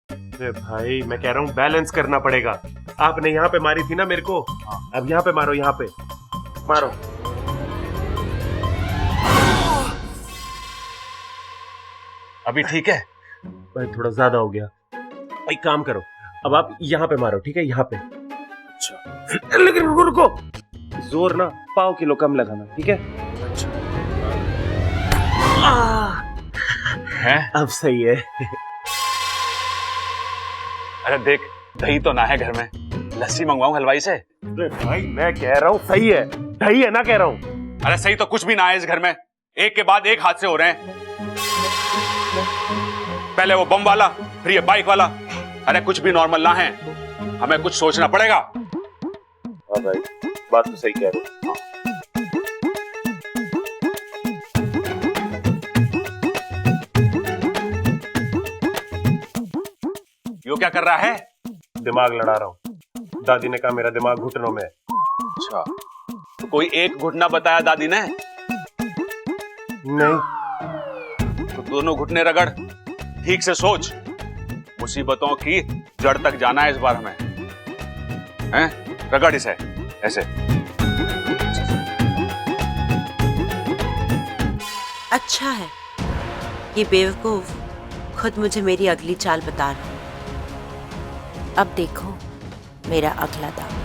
अरे भाई, मैं कह रहा हूँ बैलेंस करना पड़ेगा। आपने यहाँ पे मारी थी ना मेरे को, अब यहाँ पे मारो, यहाँ पे मारो। अभी ठीक है? भाई थोड़ा ज्यादा हो गया। एक काम करो, अब आप यहाँ पे मारो, ठीक है? यहाँ पे। अच्छा, लेकिन रुको रुको, जोर ना पाव किलो कम लगाना, ठीक है? अच्छा। है? अब सही है। अरे देख, दही तो ना है घर में, लस्सी मंगवाऊं हलवाई से? अरे भाई, मैं कह रहा हूँ सही है, दही है ना कह रहा हूँ। अरे सही तो कुछ भी ना है इस घर में, एक के बाद एक हादसे हो रहे हैं। पहले वो बम वाला, फिर ये बाइक वाला। अरे कुछ भी नॉर्मल ना है, हमें कुछ सोचना पड़ेगा। हाँ भाई, बात तो सही कह रहे हो। यो क्या कर रहा है? दिमाग लड़ा रहा हूँ। दादी ने कहा मेरा दिमाग घुटनों में है। अच्छा, तो कोई एक घुटना बताया दादी ने? नहीं। तो दोनों घुटने रगड़, ठीक से सोच। मुसीबतों की जड़ तक जाना है इस बार हमें। हैं? रगड़ इसे ऐसे। अच्छा है, ये बेवकूफ खुद मुझे मेरी अगली चाल बता रहा है। अब देखो मेरा अगला दाव।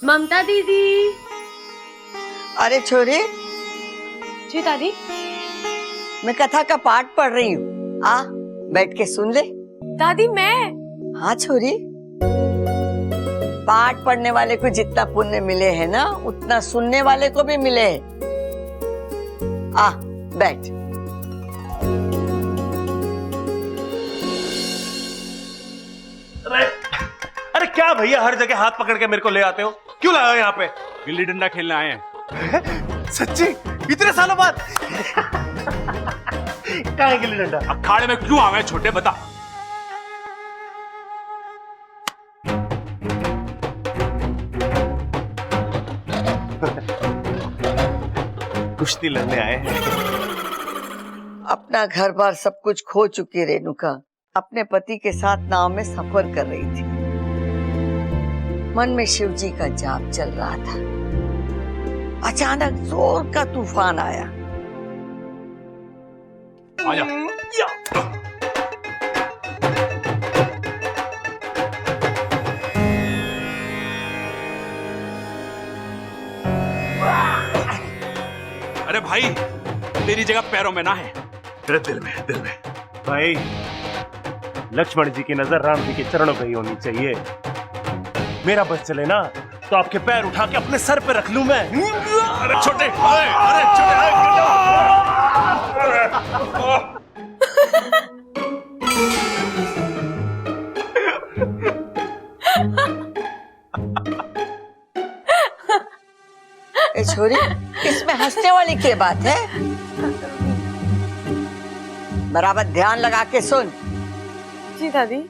ममता दीदी। अरे छोरी। जी दादी। मैं कथा का पाठ पढ़ रही हूँ, आ बैठ के सुन ले। दादी मैं? हाँ छोरी, पाठ पढ़ने वाले को जितना पुण्य मिले है ना, उतना सुनने वाले को भी मिले है। आ बैठ। अरे क्या भैया, हर जगह हाथ पकड़ के मेरे को ले आते हो? क्यों लाए हो यहाँ पे? गिल्ली डंडा खेलने आए हैं। सच्ची? इतने सालों बाद? कहाँ है गिल्ली डंडा? अखाड़े में क्यों आए छोटे, बता। कुश्ती लड़ने आए हैं। अपना घर बार सब कुछ खो चुकी रेणुका अपने पति के साथ नाव में सफर कर रही थी। मन में शिव जी का जाप चल रहा था। अचानक जोर का तूफान आया। आजा। अरे भाई, तेरी जगह पैरों में ना है, तेरे दिल में है, दिल में। भाई, लक्ष्मण जी की नजर राम जी के चरणों पे ही होनी चाहिए। मेरा बस चले ना तो आपके पैर उठा के अपने सर पे रख लूं मैं। अरे छोटे, अरे ए छोरी, इसमें हंसने वाली क्या बात है? बराबर ध्यान लगा के सुन। जी दादी।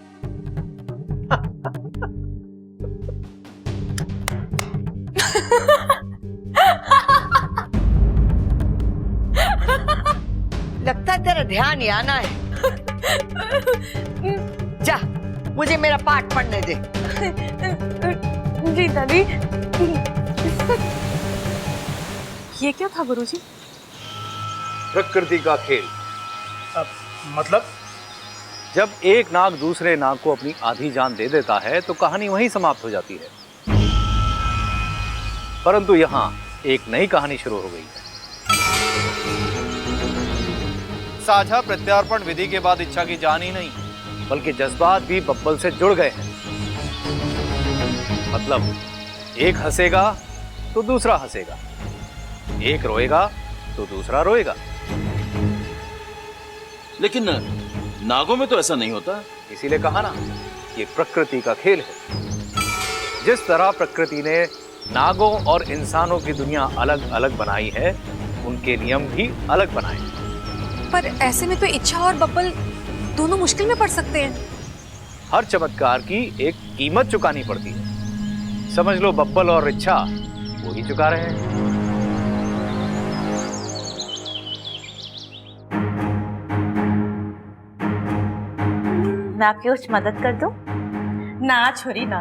लगता है तेरा ध्यान यहाँ ना है। जा, मुझे मेरा पाठ पढ़ने दे। जी दादी। ये क्या था गुरुजी? प्रकृति का खेल। मतलब? जब एक नाग दूसरे नाग को अपनी आधी जान दे देता है तो कहानी वहीं समाप्त हो जाती है, परंतु यहाँ एक नई कहानी शुरू हो गई है। साझा प्रत्यार्पण विधि के बाद इच्छा की जान ही नहीं बल्कि जज्बात भी बब्बल से जुड़ गए हैं। मतलब एक हंसेगा तो दूसरा हंसेगा, एक रोएगा तो दूसरा रोएगा। लेकिन नागों में तो ऐसा नहीं होता। इसीलिए कहा ना, ये प्रकृति का खेल है। जिस तरह प्रकृति ने नागों और इंसानों की दुनिया अलग अलग बनाई है, उनके नियम भी अलग बनाए हैं। पर ऐसे में तो इच्छा और बब्बल दोनों मुश्किल में पड़ सकते हैं। हर चमत्कार की एक कीमत चुकानी पड़ती है। समझ लो बब्बल और इच्छा वो ही चुका रहे हैं। मैं आपकी कुछ मदद कर दूं? ना छोरी ना,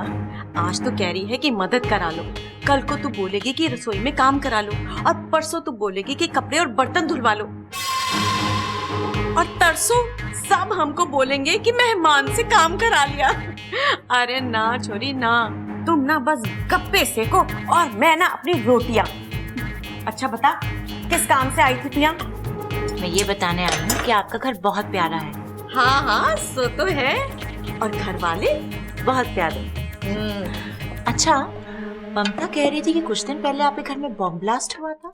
आज तो कह रही है कि मदद करा लो, कल को तू बोलेगी कि रसोई में काम करा लो, और परसों तू बोलेगी कि कपड़े और बर्तन धुलवा लो, और तरसों सब हमको बोलेंगे कि मेहमान से काम करा लिया। अरे ना छोरी ना, तुम ना बस गप्पे सेको और मैं ना अपनी रोटियां। अच्छा बता, किस काम से आई थी तू यहाँ? मैं ये बताने आई हूँ कि आपका घर बहुत प्यारा है। हाँ हाँ, सो तो है। और घर वाले? बहुत प्यारे। अच्छा, ममता कह रही थी कि कुछ दिन पहले आपके घर में बॉम्ब ब्लास्ट हुआ था।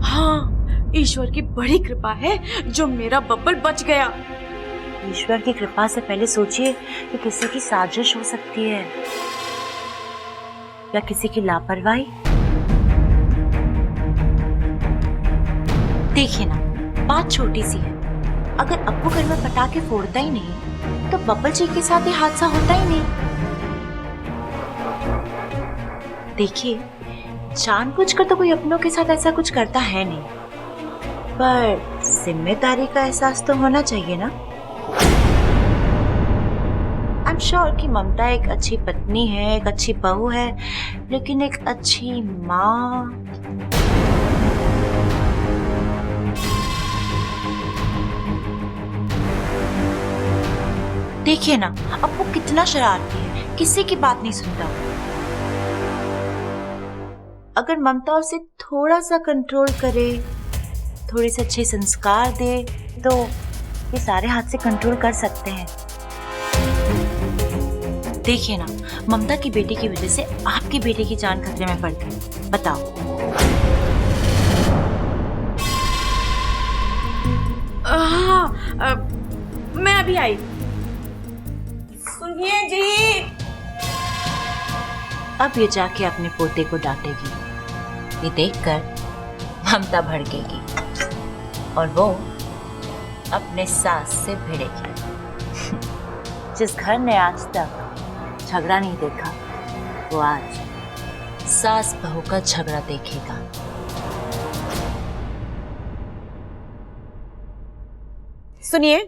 हाँ, ईश्वर की बड़ी कृपा है जो मेरा बब्बल बच गया। ईश्वर की कृपा से पहले सोचिए कि किसी की साजिश हो सकती है या किसी की लापरवाही। देखिए ना, बात छोटी सी है। अगर अप्पू घर में पटाखे फोड़ता ही नहीं तो बब्बल जी के साथ ये हादसा होता ही नहीं। देखिए, जानबूझकर तो कोई अपनों के साथ ऐसा कुछ करता है नहीं, पर जिम्मेदारी का एहसास तो होना चाहिए ना। आई एम श्योर कि ममता एक अच्छी पत्नी है, एक अच्छी बहू है, लेकिन एक अच्छी माँ। देखिए ना, अब वो कितना शरारती है, किसी की बात नहीं सुनता। अगर ममता उसे थोड़ा सा कंट्रोल करे, थोड़े से अच्छे संस्कार दे, तो ये सारे हाथ से कंट्रोल कर सकते हैं। देखिए ना, ममता की बेटी की वजह से आपकी बेटी की जान खतरे में पड़ गई। बताओ। हाँ, मैं अभी आई। सुनिए जी। अब ये जाके अपने पोते को डांटेगी। ये देखकर ममता भड़केगी और वो अपने सास से भिड़ेगी। जिस घर ने आज तक झगड़ा नहीं देखा, वो आज सास बहू का झगड़ा देखेगा। सुनिए।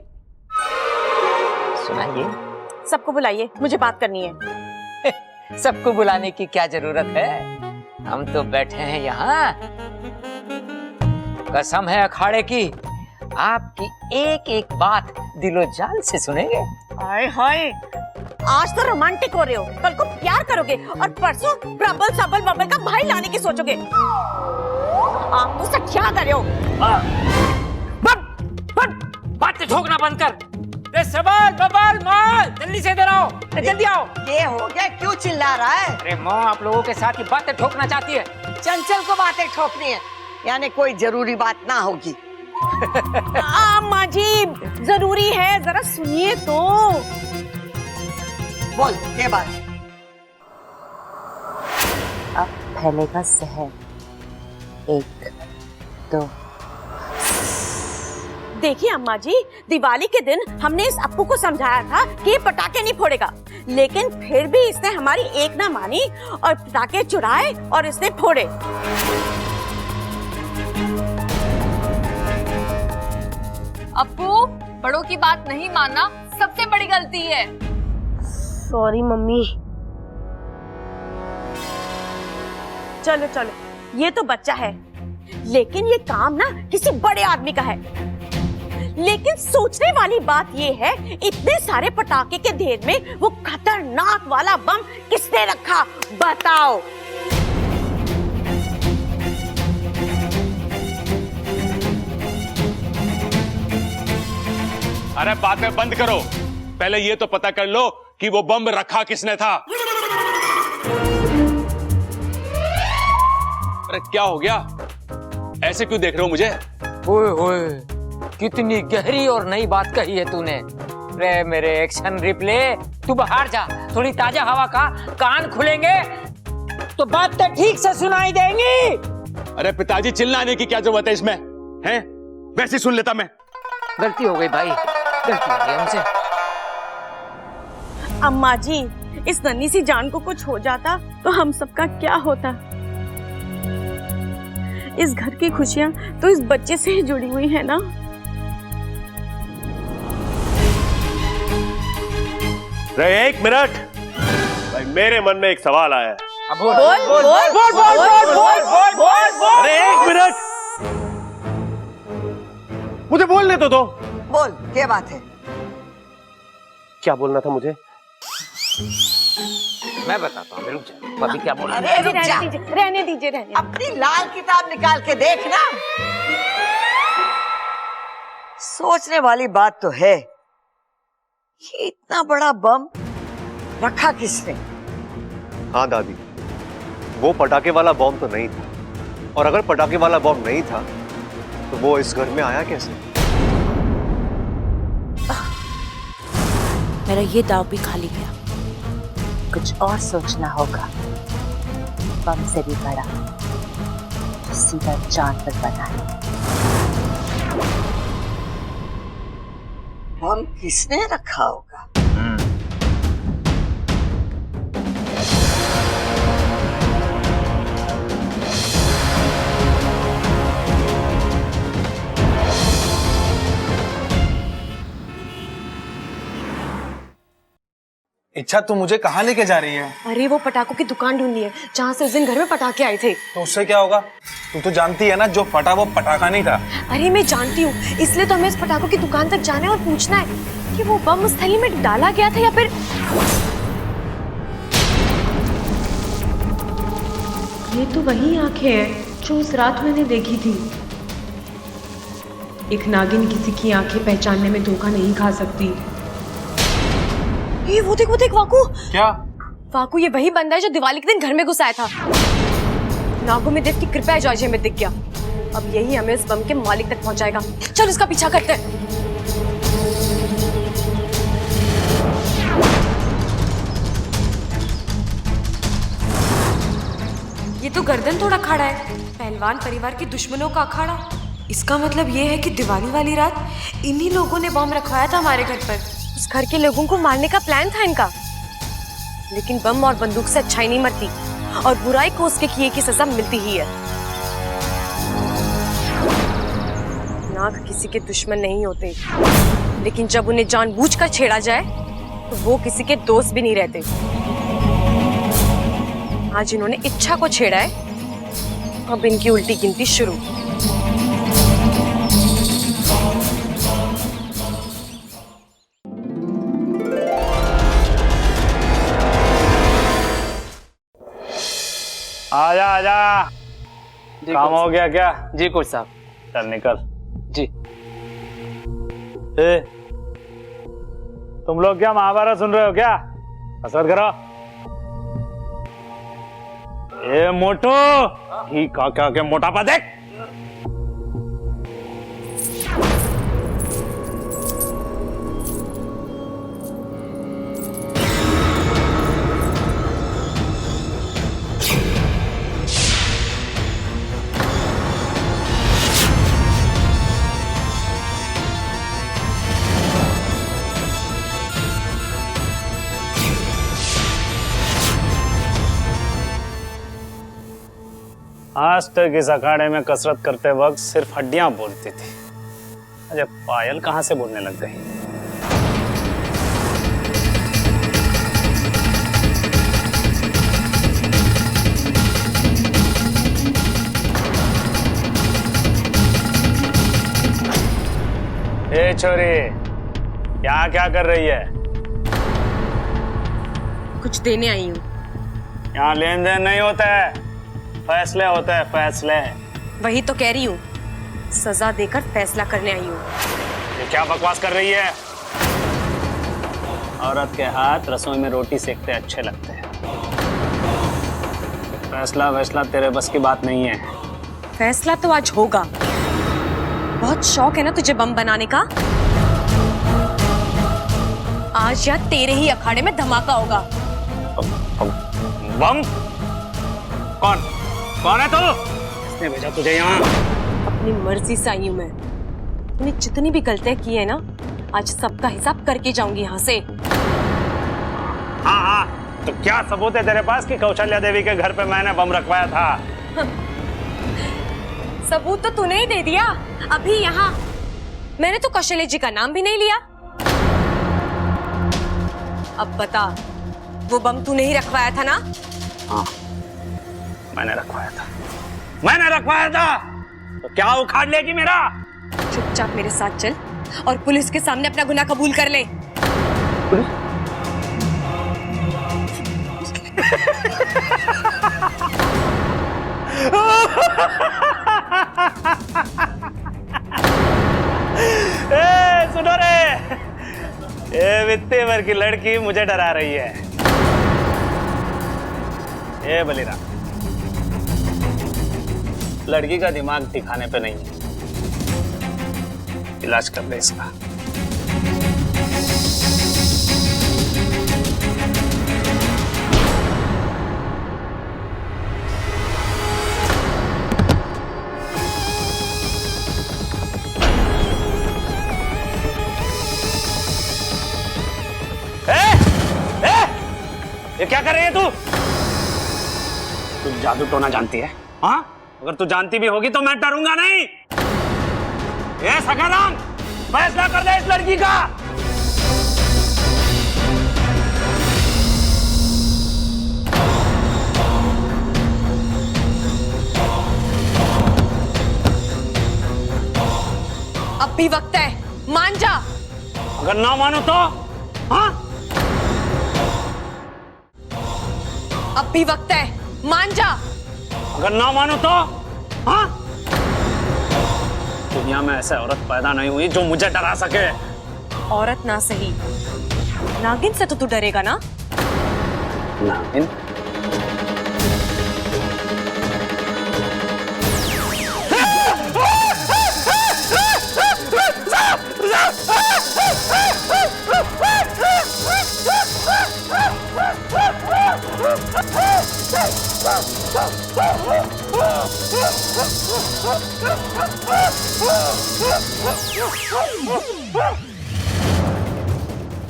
सुनाइए। सबको बुलाइए, मुझे बात करनी है। सबको बुलाने की क्या जरूरत है, हम तो बैठे हैं यहाँ। कसम है अखाड़े की, आपकी एक एक बात दिलो जान से सुनेंगे। हाय हाय, आज तो रोमांटिक हो रहे हो, कल को प्यार करोगे और परसों प्रबल सबल बबल का भाई लाने की सोचोगे। आप तो सब क्या कर रहे हो? बातें ठोकना बंद कर। सबल बबल माल जल्दी से इधर आओ, जल्दी आओ। ये हो गया, क्यों चिल्ला रहा है? अरे माँ, आप लोगों के साथ ही बातें ठोकना चाहती है। चंचल को बातें ठोकनी है, यानी कोई जरूरी बात ना होगी। माँ जी, जरूरी है, जरा सुनिए तो। बोल, क्या बात? अब फैलेगा जहर। 1 2। देखिए अम्मा जी, दिवाली के दिन हमने इस अप्पू को समझाया था कि ये पटाखे नहीं फोड़ेगा, लेकिन फिर भी इसने हमारी एक ना मानी और पटाखे चुराए और इसने फोड़े। अप्पू, बड़ों की बात नहीं मानना सबसे बड़ी गलती है। Sorry mummy. चलो चलो, ये तो बच्चा है, लेकिन ये काम ना किसी बड़े आदमी का है। लेकिन सोचने वाली बात ये है, इतने सारे पटाखे के ढेर में वो खतरनाक वाला बम किसने रखा, बताओ। अरे बातें बंद करो, पहले ये तो पता कर लो कि वो बम रखा किसने था। अरे क्या हो गया, ऐसे क्यों देख रहे हो मुझे? ओए होए, कितनी गहरी और नई बात कही है तूने। रे मेरे एक्शन रिप्ले, तू बाहर जा, थोड़ी ताजा हवा का कान खुलेंगे तो बात तो ठीक से सुनाई देंगी। अरे पिताजी, चिल्लाने की क्या जरूरत है इसमें? हैं? वैसे ही सुन लेता मैं। गलती हो गई भाई, गलती हो गई हमसे। अम्मा जी, इस नन्ही सी जान को कुछ हो जाता तो हम सबका क्या होता? इस घर की खुशियां तो इस बच्चे से ही जुड़ी हुई है ना। एक मिनट भाई, मेरे मन में एक सवाल आया है। बोल बोल बोल बोल बोल बोल बोल। अरे एक मिनट, मुझे बोलने तो दो। बोल, क्या बात है? क्या बोलना था मुझे? मैं बताता हूँ, रुक जा। अभी क्या बोला? अरे रुक जा, रहने दीजिए। अपनी लाल किताब निकाल के देखना। सोचने वाली बात तो है, ये इतना बड़ा बम रखा किसने? हाँ दादी, वो पटाखे वाला बॉम्ब तो नहीं था, और अगर पटाखे वाला बॉम्ब नहीं था तो वो इस घर में आया कैसे? मेरा ये दाव भी खाली गया। कुछ और सोचना होगा। बम से भी बड़ा तो सीधा चांद पर बना है। बम किसने रखा होगा? इच्छा, तू मुझे कहाँ लेके जा रही है? अरे वो पटाखों की दुकान ढूंढनी है जहाँ से उस दिन घर में पटाखे आए थे। तो उससे क्या होगा? तू तो जानती है ना, जो फटा वो पटाखा नहीं था। अरे मैं जानती हूँ, इसलिए तो हमें इस पटाखों की दुकान तक जाना है और पूछना है कि वो बम उस थैली में डाला गया था या फिर। ये तो वही आंखें हैं जो उस रात मैंने देखी थी। एक नागिन किसी की आंखें पहचानने में धोखा नहीं खा सकती। ये वो देख वाकू। क्या? वाकू, ये वही बंदा है जो दिवाली के दिन घर में घुस आया था। नागों में देव की कृपा है जो आज हमें दिख गया। अब यही हमें इस बम के मालिक तक पहुंचाएगा। चल इसका पीछा करते हैं। ये तो गर्दन तोड़ अखाड़ा है, पहलवान परिवार के दुश्मनों का अखाड़ा। इसका मतलब ये है कि दिवाली वाली रात इन्हीं लोगों ने बम रखवाया था हमारे घर पर। उस घर के लोगों को मारने का प्लान था इनका। लेकिन बम और बंदूक से अच्छाई नहीं मरती, और बुराई को उसके किए की सजा मिलती ही है। नाग किसी के दुश्मन नहीं होते, लेकिन जब उन्हें जानबूझकर छेड़ा जाए तो वो किसी के दोस्त भी नहीं रहते। आज इन्होंने इच्छा को छेड़ा है, अब इनकी उल्टी गिनती शुरू। आजा आजा, काम हो गया क्या? जी कोच साहब। चल निकल। जी। तुम लोग क्या महाभारत सुन रहे हो क्या? कसरत करो। ए मोटो, ही क्या के मोटापा देख। आज तक इस अखाड़े में कसरत करते वक्त सिर्फ हड्डियां बोलती थी, अजय पायल कहां से बोलने लग गई? ए छोरी, यहाँ क्या कर रही है? कुछ देने आई हूँ। यहाँ लेन देन नहीं होता है, फैसले होते हैं, फैसले। वही तो कह रही हूँ, सजा देकर फैसला करने आई हूँ। ये क्या बकवास कर रही है? औरत के हाथ रसोई में रोटी सेकते अच्छे लगते हैं। फैसला तेरे बस की बात नहीं है। फैसला तो आज होगा। बहुत शौक है ना तुझे बम बनाने का? आज यहाँ तेरे ही अखाड़े में धमाका होगा। बम? कौन कौन है तू? किसने भेजा तुझे यहाँ? अपनी मर्जी से आई हूँ मैं। तूने जितनी भी गलतियां की है ना, आज सबका हिसाब करके जाऊंगी यहाँ से। हाँ, तो क्या सबूत है तेरे पास कि कौशल्या देवी के घर पे मैंने बम रखवाया था? सबूत तो तूने ही दे दिया अभी यहाँ। मैंने तो कौशल्या जी का नाम भी नहीं लिया। अब बता, वो बम तूने ही रखवाया था ना? हाँ, मैंने रखवाया था। तो क्या उखाड़ लेगी मेरा? चुपचाप मेरे साथ चल और पुलिस के सामने अपना गुनाह कबूल कर ले। सुनो रे, ये वित्तीय वर्ग की लड़की मुझे डरा रही है। ये बलिराम, लड़की का दिमाग ठिकाने पे नहीं है, इलाज कर ले इसका। ये क्या कर रही है तू? तू जादू टोना जानती है? हाँ, अगर तू जानती भी होगी तो मैं डरूंगा नहीं। ये सखाराम, फैसला कर दे इस लड़की का। अब भी वक्त है, मान जा। अगर ना मानो तो? हाँ, अब भी वक्त है, मान जा। अगर ना मानो तो? हाँ? दुनिया में ऐसे औरत पैदा नहीं हुई जो मुझे डरा सके। औरत ना सही, नागिन से तो तू डरेगा ना? नागिन?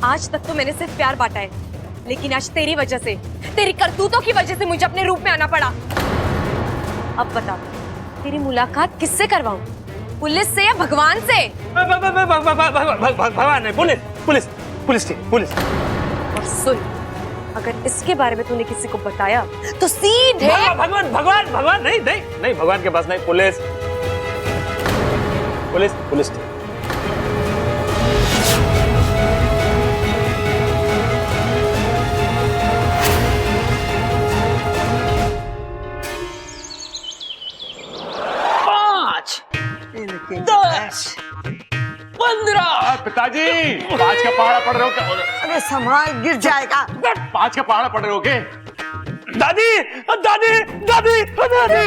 आज तक तो मैंने सिर्फ प्यार बांटा है, लेकिन आज तेरी वजह से, तेरी करतूतों की वजह से मुझे अपने रूप में आना पड़ा। अब बता, तेरी मुलाकात किससे करवाऊं? पुलिस से या भगवान से? भगवान नहीं, पुलिस पुलिस पुलिस पुलिस। और सुन, अगर इसके बारे में तूने किसी को बताया तो सीधे भगवान भगवान भगवान नहीं नहीं नहीं, भगवान के पास नहीं, पुलिस पुलिस पुलिस। पिताजी, 5 का पहाड़ा पड़ रहे हो क्या? अरे संभाल, गिर जाएगा। 5 का पहाड़ा पड़ रहे हो क्या? दादी दादी दादी दादी,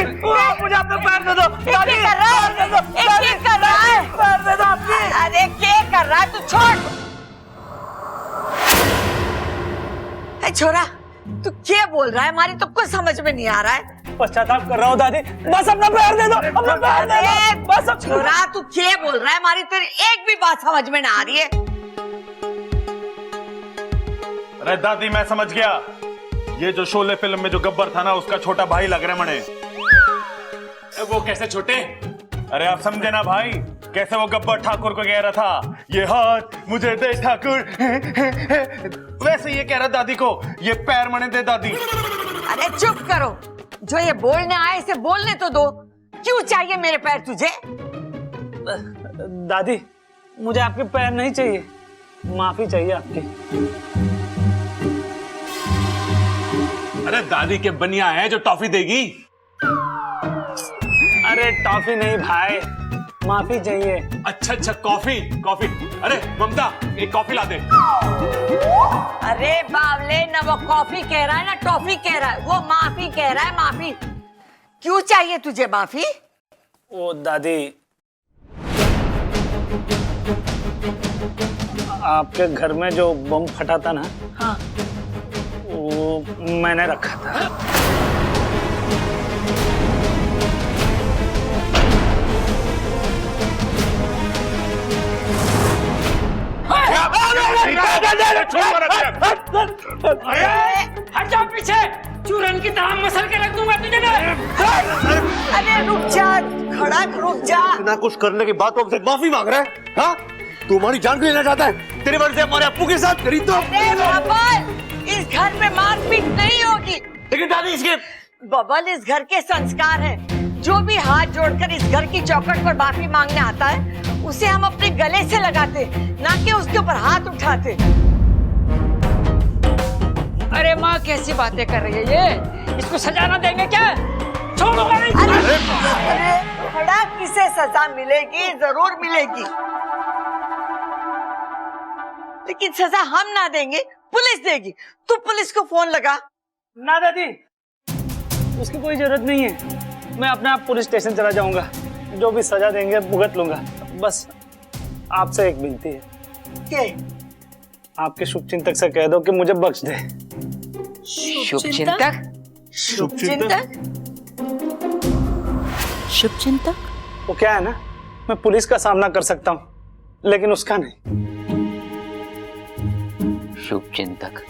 मुझे अपना पैर दे दो। दादी कर रहा है? पैर दे दो अपनी। अरे क्या कर रहा है तू? छोड़। छोरा, तू क्या बोल रहा है? हमारी तो कुछ समझ में नहीं आ रहा है। पश्चाताप कर रहा हूँ दादी, बस अपना पैर दे दो, अपना पैर दे दो, बस। छोरा, तू क्या बोल रहा है? हमारी तेरी एक भी बात समझ में ना आ रही है। अरे दादी, मैं समझ गया, ये जो शोले फिल्म में जो गब्बर था ना, उसका छोटा भाई लग रहा है मने। वो कैसे छोटे? अरे आप समझे ना भाई, कैसे वो गब्बर ठाकुर को कह रहा था, ये हाथ मुझे दे ठाकुर, वैसे ये कह रहा दादी को, ये पैर मने दे दादी। अरे चुप करो, जो ये बोलने आए इसे बोलने तो दो। क्यों चाहिए मेरे पैर तुझे? दादी, मुझे आपके पैर नहीं चाहिए, माफी चाहिए आपकी। अरे दादी के बनिया है जो टॉफी देगी। अरे टॉफी नहीं भाई, माफी चाहिए। अच्छा, कॉफी कॉफी। अरे ममता, एक कॉफी ला दे। अरे बावले, ना वो कॉफी कह रहा है ना टॉफी कह रहा है, वो माफी कह रहा है, माफी। क्यों चाहिए तुझे माफी? ओ दादी, आपके घर में जो बम फटा था ना, हाँ, वो मैंने रखा था। हट जाओ पीछे, चूरन की तरह मसल के रख दूंगा तुझे मैं। अरे रुक जा, खड़ा रुक जा। ना कुछ करने के बाद तो हमसे माफी मांग रहा है। हाँ, तू हमारी जान को लेना चाहता है? तेरी वजह से हमारे अप्पू के साथ करी तो। अरे बबल, इस घर में मारपीट नहीं होगी। लेकिन दादी इसके बबल, इस घर के संस्कार हैं। जो भी हाथ जोड़कर इस घर की चौखट पर माफी मांगने आता है, उसे हम अपने गले से लगाते, ना कि उसके ऊपर हाथ उठाते। अरे माँ कैसी बातें कर रही है ये? इसको सजा ना देंगे क्या? छोड़ो। अरे खड़ा किसे सजा मिलेगी? जरूर मिलेगी, लेकिन सजा हम ना देंगे, पुलिस देगी। तू पुलिस को फोन लगा। ना दादी, उसकी कोई जरूरत नहीं है। मैं अपने आप पुलिस स्टेशन चला जाऊंगा, जो भी सजा देंगे भुगत लूंगा। बस आपसे एक विनती है। क्या? आपके शुभचिंतक से कह दो कि मुझे बख्श दे। शुभचिंतक? शुभचिंतक? शुभचिंतक? वो क्या है ना, मैं पुलिस का सामना कर सकता हूँ, लेकिन उसका नहीं। शुभचिंतक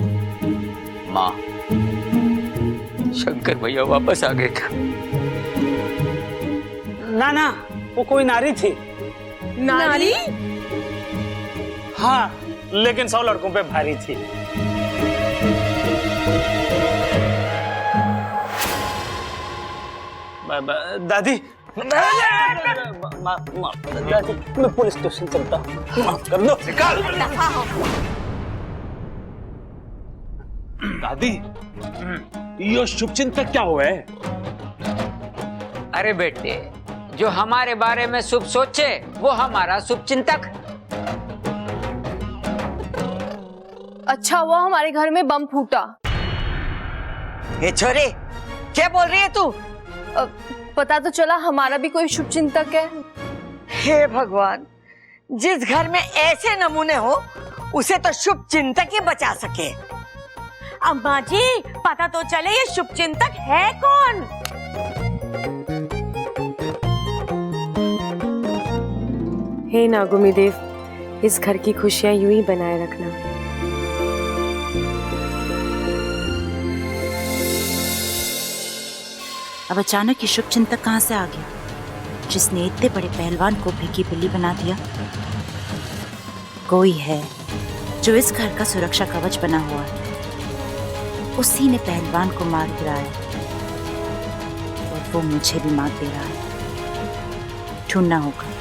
माँ, शंकर भैया वापस आ गए क्या? ना, वो कोई नारी थी। नारी? हाँ, लेकिन 100 लड़कों पे भारी थी। दादी, दादी, मैं पुलिस स्टेशन चलता हूँ, माफ कर दो। निकाल। दादी, ये शुभचिंतक क्या हुआ है? अरे बेटे, जो हमारे बारे में शुभ सोचे वो हमारा शुभचिंतक। अच्छा हुआ हमारे घर में बम फूटा। ये छोरे, क्या बोल रही है तू? पता तो चला हमारा भी कोई शुभचिंतक है। हे भगवान, जिस घर में ऐसे नमूने हो, उसे तो शुभचिंतक ही बचा सके। अम्मा जी, पता तो चले ये शुभचिंतक है कौन? हे नागुमी देव, इस घर की खुशियां यूं ही बनाए रखना। अब अचानक ये शुभचिंतक कहाँ से आ गया, जिसने इतने बड़े पहलवान को भीगी बिल्ली बना दिया? कोई है जो इस घर का सुरक्षा कवच बना हुआ है। उसी ने पहलवान को मार गिराया और वो मुझे भी मार दे रहा है। ढूंढना होगा।